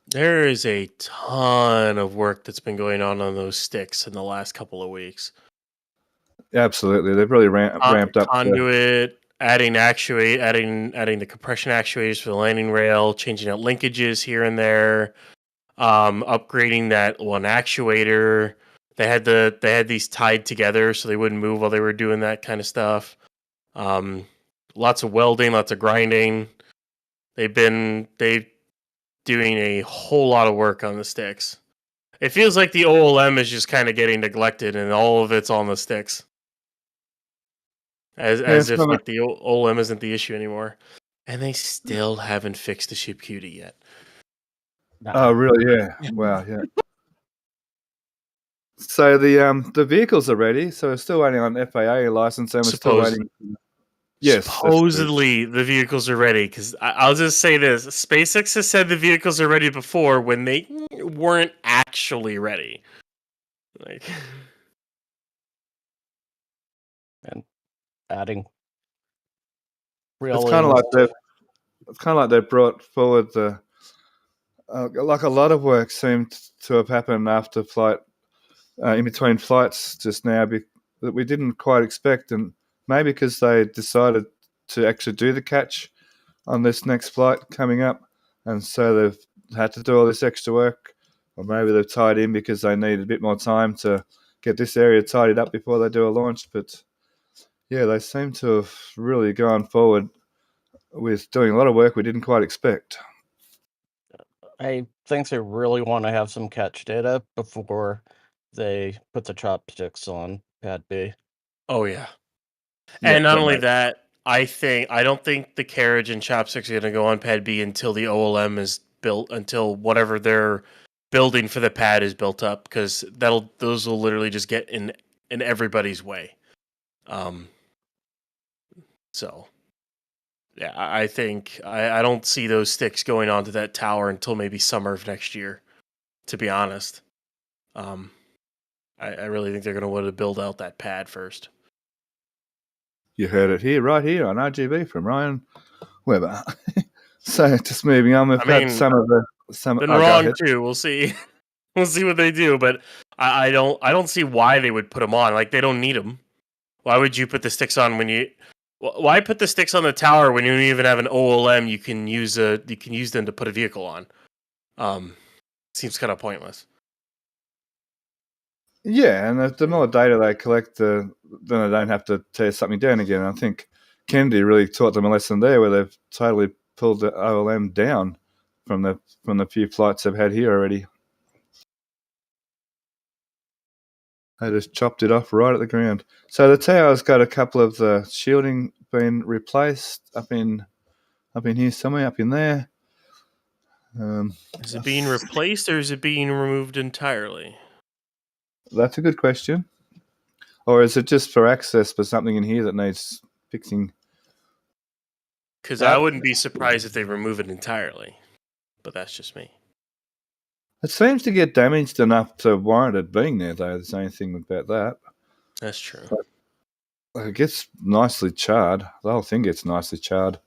There is a ton of work that's been going on those sticks in the last couple of weeks. Absolutely. They've really ramped up. Conduit, adding the compression actuators for the landing rail, changing out linkages here and there, upgrading that one actuator. They had these tied together so they wouldn't move while they were doing that kind of stuff. Lots of welding, lots of grinding. They doing a whole lot of work on the sticks. It feels like the OLM is just kind of getting neglected and all of it's on the sticks. As if like the OLM isn't the issue anymore. And they still haven't fixed the ship cutie yet. Oh, really? Yeah. Wow, yeah. So the vehicles are ready, so we're still waiting on FAA license and we're still waiting. Yes. Supposedly the vehicles are ready, because I'll just say this. SpaceX has said the vehicles are ready before when they weren't actually ready. Like, and adding it's kind of like they brought forward the like a lot of work seemed to have happened after flight, in between flights just now, that we didn't quite expect, and maybe because they decided to actually do the catch on this next flight coming up, and so they've had to do all this extra work, or maybe they've tied in because they need a bit more time to get this area tidied up before they do a launch. But yeah, they seem to have really gone forward with doing a lot of work we didn't quite expect. I think they really want to have some catch data before they put the chopsticks on Pad B. Oh yeah. Yeah, And not that only makes- that, I don't think the carriage and chopsticks are going to go on Pad B until the OLM is built, until whatever they're building for the pad is built up, because those will literally just get in everybody's way. So yeah, I think I don't see those sticks going onto that tower until maybe summer of next year, to be honest. I really think they're going to want to build out that pad first. You heard it here, right here on RGV from Ryan Weber. So just moving on, we've got some of the Been go wrong ahead. too. We'll see. We'll see what they do, but I don't see why they would put them on. Like, they don't need them. Why would you put the sticks on when you? Why put the sticks on the tower when you don't even have an OLM? You can use them to put a vehicle on. Seems kind of pointless. Yeah, and the more data they collect, then they don't have to tear something down again. I think Kennedy really taught them a lesson there, where they've totally pulled the OLM down from the few flights they've had here already. They just chopped it off right at the ground. So the tower's got a couple of the shielding been replaced up in here somewhere, up in there. Is it being replaced or is it being removed entirely? That's a good question. Or is it just for access for something in here that needs fixing? Because I wouldn't be surprised if they remove it entirely. But that's just me. It seems to get damaged enough to warrant it being there, though. There's anything about that. That's true. But it gets nicely charred. The whole thing gets nicely charred.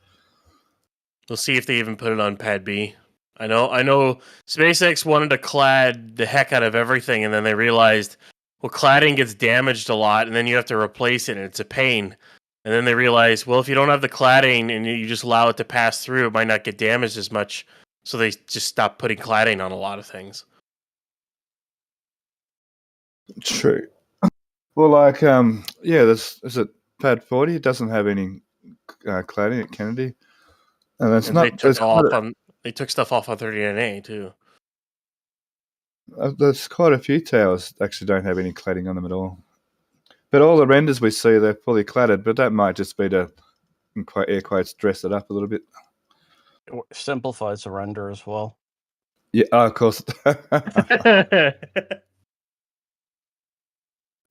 We'll see if they even put it on Pad B. I know SpaceX wanted to clad the heck out of everything, and then they realized, well, cladding gets damaged a lot, and then you have to replace it, and it's a pain. And then they realized, well, if you don't have the cladding and you just allow it to pass through, it might not get damaged as much. So they just stopped putting cladding on a lot of things. True. Well, like, is it Pad 40? It doesn't have any cladding at Kennedy. And that's And not. they took stuff off on 39A too. There's quite a few towers that actually don't have any cladding on them at all. But all the renders we see, they're fully cladded, but that might just be to, in air quotes, dress it up a little bit. It simplifies the render as well. Yeah, of course. We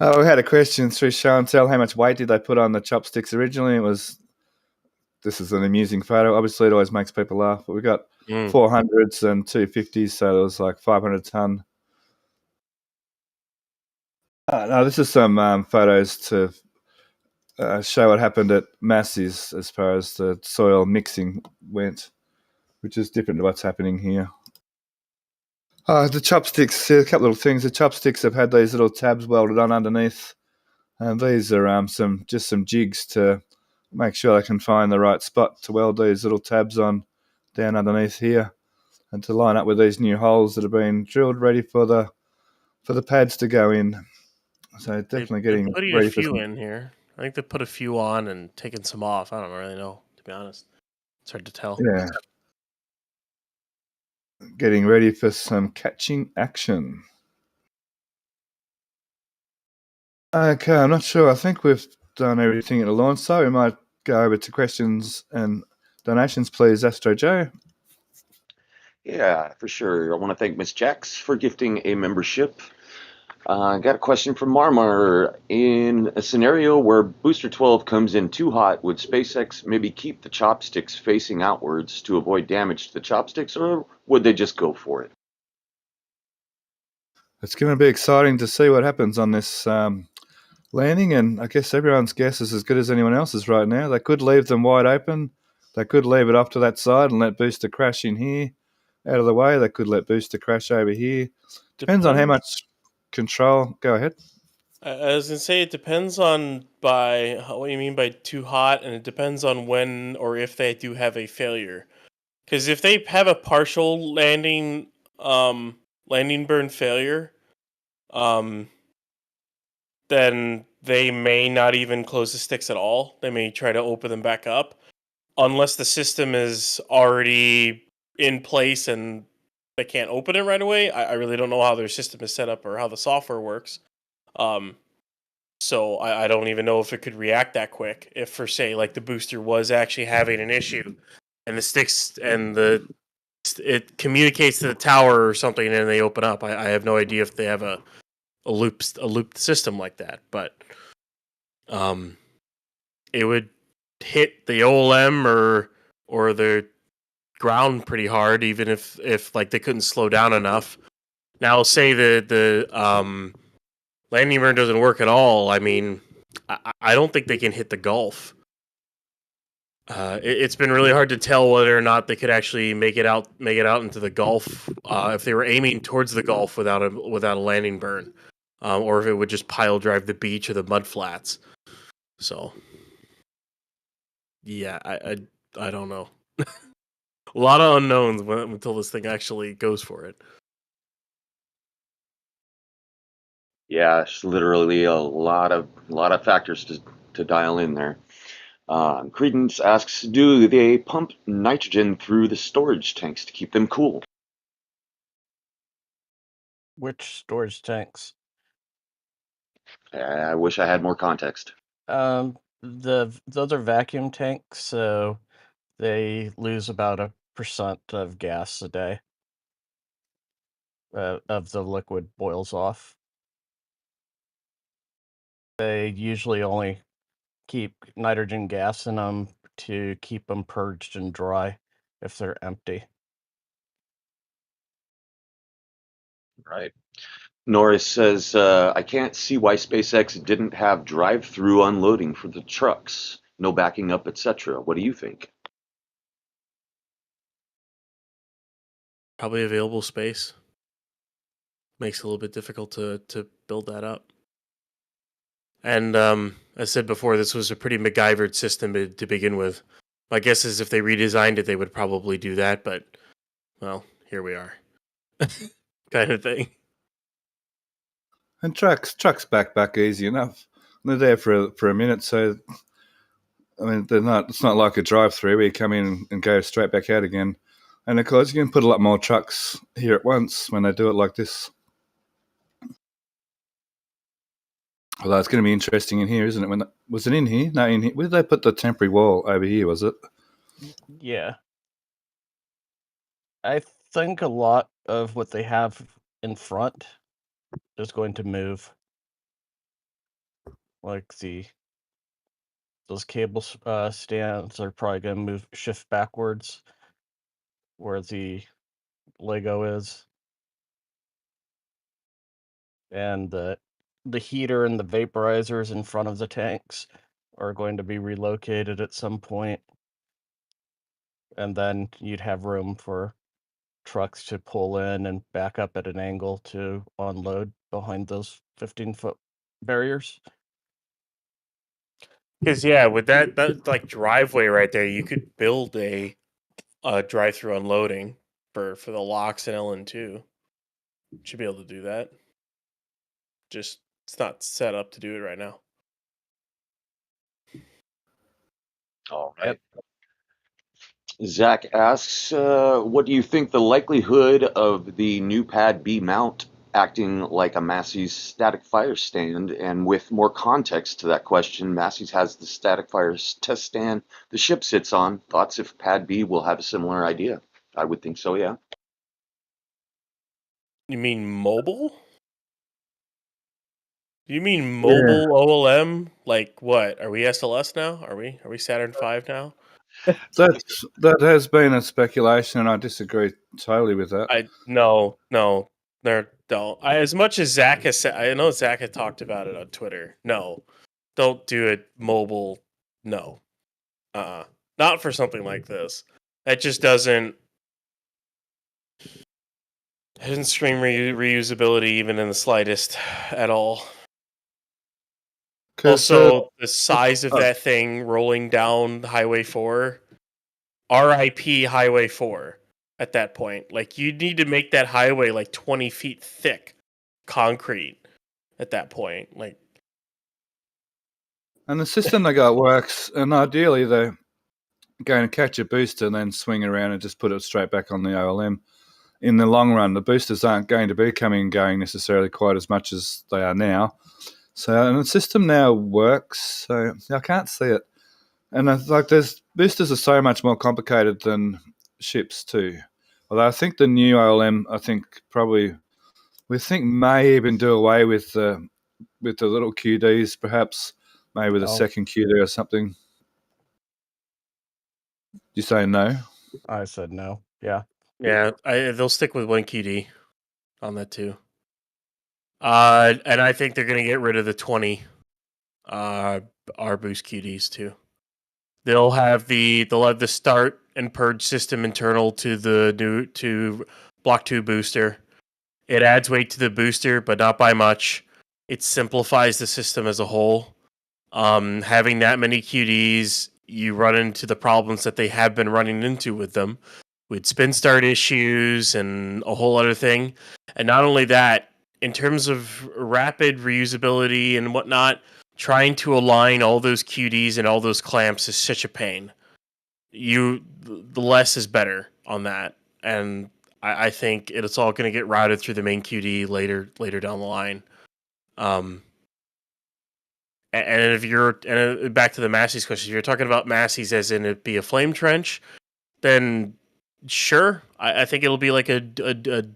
had a question through show and tell. How much weight did they put on the chopsticks originally? This is an amusing photo. Obviously, it always makes people laugh, but we got 400s and 250s, so it was like 500 ton. No, this is some photos to show what happened at Massey's as far as the soil mixing went, which is different to what's happening here. The chopsticks, a couple of little things. The chopsticks have had these little tabs welded on underneath, and these are some jigs to make sure they can find the right spot to weld these little tabs on down underneath here, and to line up with these new holes that have been drilled ready for the pads to go in. So definitely getting putting ready a few for in here. I think they put a few on and taken some off. I don't really know, to be honest. It's hard to tell. Yeah. Getting ready for some catching action. Okay, I'm not sure. I think we've done everything at the launch, so we might go over to questions and donations, please, Astro Joe. Yeah, for sure. I want to thank Miss Jax for gifting a membership. I got a question from Marmar. In a scenario where Booster 12 comes in too hot, would SpaceX maybe keep the chopsticks facing outwards to avoid damage to the chopsticks, or would they just go for it? It's going to be exciting to see what happens on this landing, and I guess everyone's guess is as good as anyone else's right now. They could leave them wide open. They could leave it off to that side and let Booster crash in here, out of the way. They could let booster crash over here. Depends on how much control. Go ahead. I was gonna say it depends on what you mean by too hot, and it depends on when or if they do have a failure. Because if they have a partial landing burn failure, then they may not even close the sticks at all. They may try to open them back up, unless the system is already in place and they can't open it right away. I really don't know how their system is set up or how the software works. So I don't even know if it could react that quick. If, for say, like the booster was actually having an issue, and the sticks and it communicates to the tower or something, and they open up. I have no idea if they have a looped system like that, but it would hit the OLM or the ground pretty hard, even if like they couldn't slow down enough. Now, say the landing burn doesn't work at all. I mean, I don't think they can hit the Gulf. It's been really hard to tell whether or not they could actually make it out into the Gulf if they were aiming towards the Gulf without a landing burn, or if it would just pile drive the beach or the mud flats. So, yeah, I don't know. A lot of unknowns until this thing actually goes for it. Yeah, it's literally a lot of factors to dial in there. Credence asks, do they pump nitrogen through the storage tanks to keep them cool? Which storage tanks? I wish I had more context. Those are vacuum tanks, so they lose about 1% of gas a day. Of the liquid boils off. They usually only keep nitrogen gas in them to keep them purged and dry if they're empty. Right. Norris says, I can't see why SpaceX didn't have drive-through unloading for the trucks. No backing up, etc. What do you think? Probably available space. Makes it a little bit difficult to build that up. And as I said before, this was a pretty MacGyvered system to begin with. My guess is if they redesigned it, they would probably do that, but, well, here we are. Kind of thing. And trucks back easy enough. They're there for a minute, so I mean they're not. It's not like a drive-through where you come in and go straight back out again. And of course, you can put a lot more trucks here at once when they do it like this. Although it's going to be interesting in here, isn't it? Was it in here? No, in here. Where did they put the temporary wall over here? Was it? Yeah. I think a lot of what they have in front is going to move. Like those cable stands are probably going to shift backwards where the Lego is. And the heater and the vaporizers in front of the tanks are going to be relocated at some point. And then you'd have room for trucks to pull in and back up at an angle to unload behind those 15-foot barriers. Because, yeah, with that like driveway right there, you could build a drive-through unloading for the locks and LN2. Should be able to do that. Just, it's not set up to do it right now. All right. Zach asks, what do you think the likelihood of the new Pad B mount acting like a Massey's static fire stand? And with more context to that question, Massey's has the static fire test stand the ship sits on. Thoughts if Pad B will have a similar idea? I would think so, yeah. You mean mobile? You mean mobile OLM? Like what? Are we SLS now? Are we Saturn V now? That has been a speculation, and I disagree totally with that. No, there don't. As much as Zach has said, I know Zach had talked about it on Twitter. No, don't do it mobile. No, not for something like this. That just doesn't. Didn't scream reusability even in the slightest at all. 'Cause, Also, the size of oh, that thing rolling down Highway 4, RIP Highway 4 at that point. Like, you need to make that highway like 20 feet thick concrete at that point. Like, and the system they got works, and ideally they're going to catch a booster and then swing around and just put it straight back on the OLM. In the long run, the boosters aren't going to be coming and going necessarily quite as much as they are now. So, and the system now works, so I can't see it. And there's boosters are so much more complicated than ships too. Although I think the new OLM, we think may even do away with the little QDs, perhaps maybe with a second QD or something. You say no? I said no. Yeah. yeah, they'll stick with one QD on that too. And I think they're going to get rid of the 20 R boost QDs too. They'll have the start and purge system internal to the new Block 2 booster. It adds weight to the booster, but not by much. It simplifies the system as a whole. Having that many QDs, you run into the problems that they have been running into with them, with spin start issues and a whole other thing. And not only that, in terms of rapid reusability and whatnot, trying to align all those QDs and all those clamps is such a pain. The less is better on that, and I think it's all going to get routed through the main QD later down the line. And if you're back to the Massey's question, if you're talking about Massey's as in it be a flame trench, then sure, I think it'll be like a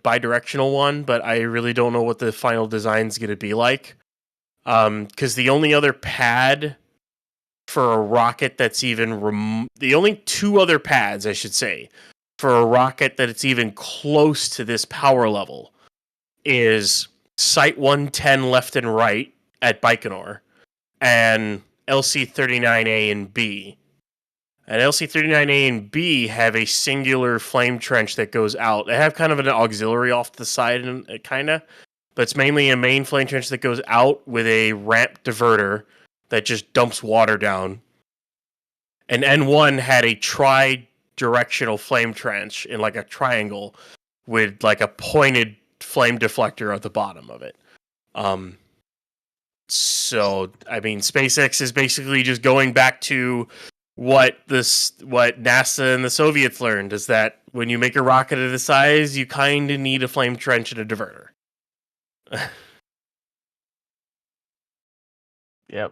bi-directional one, but I really don't know what the final design's going to be like. Because the only other pad for a rocket that's even the only two other pads, I should say, for a rocket that it's even close to this power level is Site 110 left and right at Baikonur and LC-39A and B. And LC-39A and B have a singular flame trench that goes out. They have kind of an auxiliary off to the side, kind of, but it's mainly a main flame trench that goes out with a ramp diverter that just dumps water down. And N1 had a tri-directional flame trench in like a triangle with like a pointed flame deflector at the bottom of it. So, I mean, SpaceX is basically just going back to what NASA and the Soviets learned, is that when you make a rocket of this size, you kind of need a flame trench and a diverter. Yeah.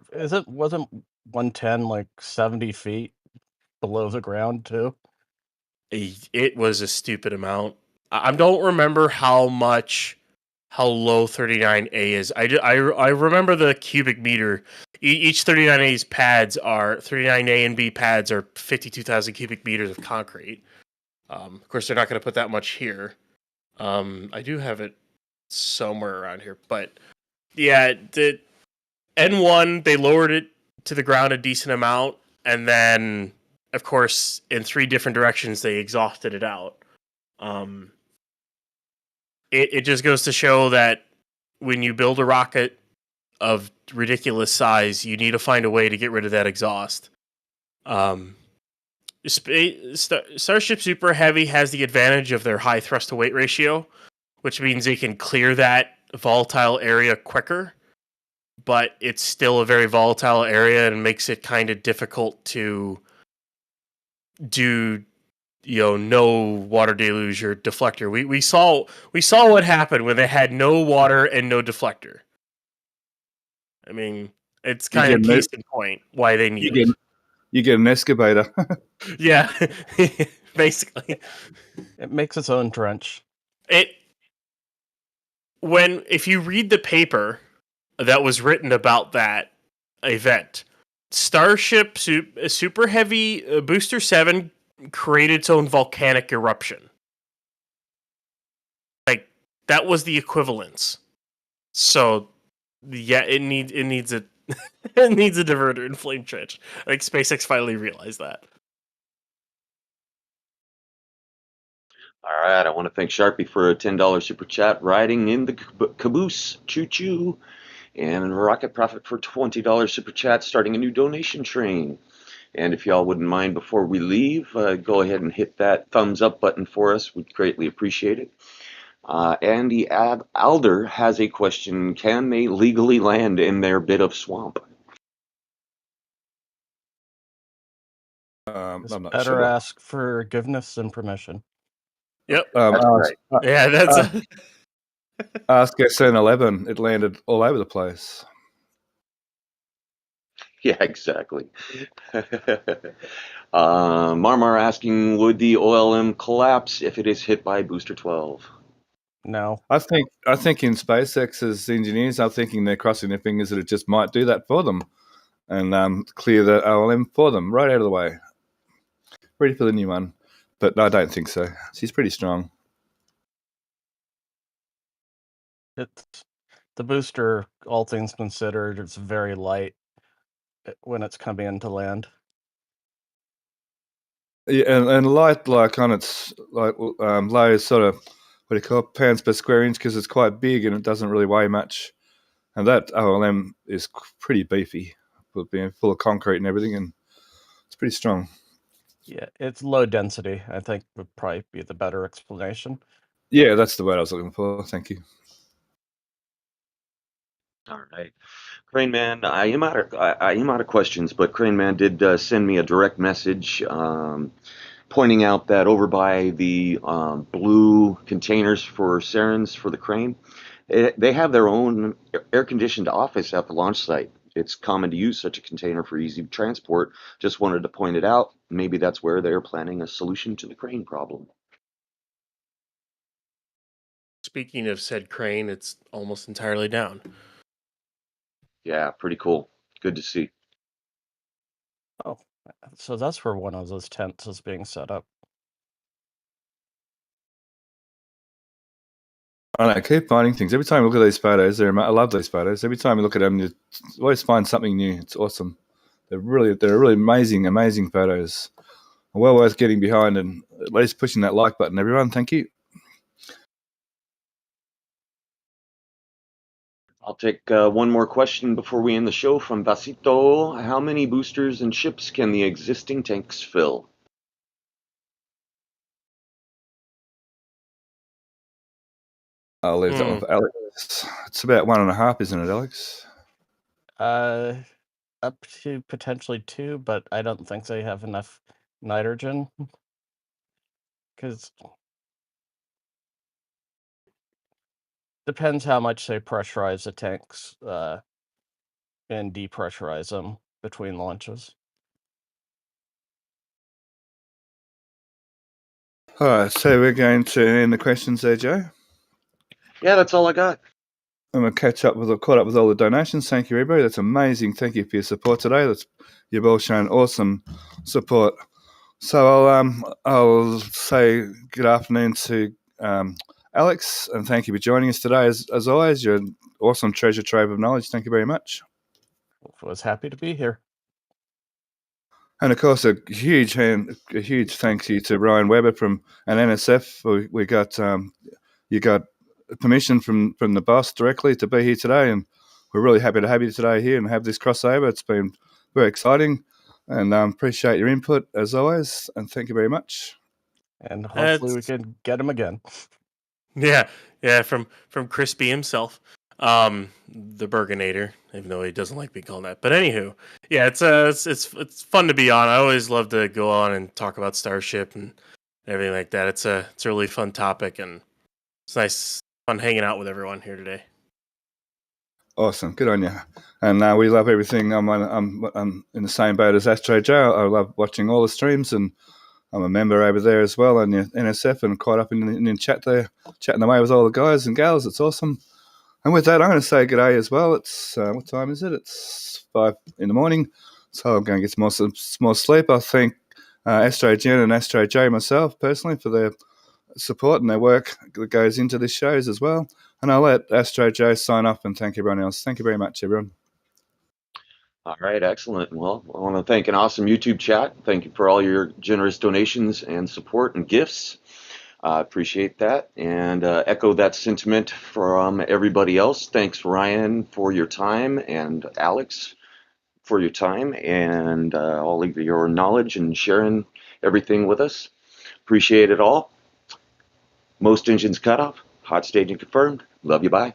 Wasn't 110 like 70 feet below the ground too? It was a stupid amount. I don't remember how low 39A is. I remember the cubic meter. Each 39A's pads are 39A and B pads are 52,000 cubic meters of concrete. Of course, they're not going to put that much here. I do have it somewhere around here, but yeah, the N1 they lowered it to the ground a decent amount, and then of course in 3 different directions they exhausted it out. It just goes to show that when you build a rocket of ridiculous size, you need to find a way to get rid of that exhaust. Starship Super Heavy has the advantage of their high thrust to weight ratio, which means they can clear that volatile area quicker, but it's still a very volatile area and makes it kind of difficult to do, no water deluge or deflector. We saw what happened when they had no water and no deflector. I mean, it's kind of case in point why they need it. You get an excavator. Yeah, basically. It makes its own trench. If you read the paper that was written about that event, Starship Super Heavy Booster 7 created its own volcanic eruption. Like, that was the equivalence. So, yeah, it needs a it needs a diverter and flame trench. I think SpaceX finally realized that. All right, I want to thank Sharpie for a $10 super chat, riding in the caboose, choo-choo, and Rocket Profit for $20 super chat, starting a new donation train. And if y'all wouldn't mind before we leave, go ahead and hit that thumbs up button for us. We'd greatly appreciate it. Andy Alder has a question. Can they legally land in their bit of swamp? I'm not Better sure. ask forgiveness than permission. Yep. That's right. Yeah, that's Ask SN11. It landed all over the place. Yeah, exactly. Marmar asking, would the OLM collapse if it is hit by Booster 12? No. I think in SpaceX's engineers are thinking they're crossing their fingers that it just might do that for them and clear the OLM for them right out of the way. Ready for the new one. But I don't think so. She's pretty strong. It's the booster, all things considered, it's very light when it's coming into land. Yeah, and light like on its like low sort of what do you call it, pounds per square inch because it's quite big and it doesn't really weigh much. And that OLM is pretty beefy, with being full of concrete and everything, and it's pretty strong. Yeah, it's low density, I think would probably be the better explanation. Yeah, that's the word I was looking for. Thank you. All right. Crane Man, I am out of questions, but Crane Man did send me a direct message pointing out that over by the blue containers for Sarens for the crane, they have their own air-conditioned office at the launch site. It's common to use such a container for easy transport. Just wanted to point it out. Maybe that's where they're planning a solution to the crane problem. speaking of said crane, it's almost entirely down. Yeah, pretty cool. Good to see. Oh, so that's where one of those tents is being set up. I know, keep finding things. Every time I look at these photos, I love these photos. Every time you look at them, you always find something new. It's awesome. They're really amazing photos. Well worth getting behind and at least pushing that like button, everyone. Thank you. I'll take one more question before we end the show from Basito. How many boosters and ships can the existing tanks fill? I'll leave that one for Alex. It's about 1.5, isn't it, Alex? Up to potentially 2, but I don't think they have enough nitrogen. Because depends how much they pressurize the tanks and depressurize them between launches. All right, so we're going to end the questions there, Joe. Yeah, that's all I got. I'm going to caught up with all the donations. Thank you, everybody. That's amazing. Thank you for your support today. You've all shown awesome support. So I'll say good afternoon to Alex, and thank you for joining us today. As always, you're an awesome treasure trove of knowledge. Thank you very much. Was happy to be here. And of course, a huge thank you to Ryan Webber from an NSF. We got you got permission from the boss directly to be here today, and we're really happy to have you today here and have this crossover. It's been very exciting, and appreciate your input as always. And thank you very much. And hopefully we can get him again. Yeah, from Crispy himself, the Burgonator, even though he doesn't like being called that. But anywho, yeah, it's fun to be on. I always love to go on and talk about Starship and everything like that. It's a really fun topic, and it's nice fun hanging out with everyone here today. Awesome, good on you. And we love everything. I'm in the same boat as Astro Joe. I love watching all the streams, and I'm a member over there as well on your NSF and quite up in the chat there, chatting away with all the guys and gals. It's awesome. And with that, I'm going to say good day as well. It's what time is it? It's 5 a.m, so I'm going to get some more sleep. I thank Astro Jen and Astro Joe myself personally for their support and their work that goes into this shows as well. And I'll let Astro Joe sign off and thank everyone else. Thank you very much, everyone. All right, excellent. Well, I want to thank an awesome YouTube chat. Thank you for all your generous donations and support and gifts. I appreciate that, and echo that sentiment from everybody else. Thanks, Ryan, for your time, and Alex for your time, and all of your knowledge and sharing everything with us. Appreciate it all. Most engines cut off. Hot staging confirmed. Love you. Bye.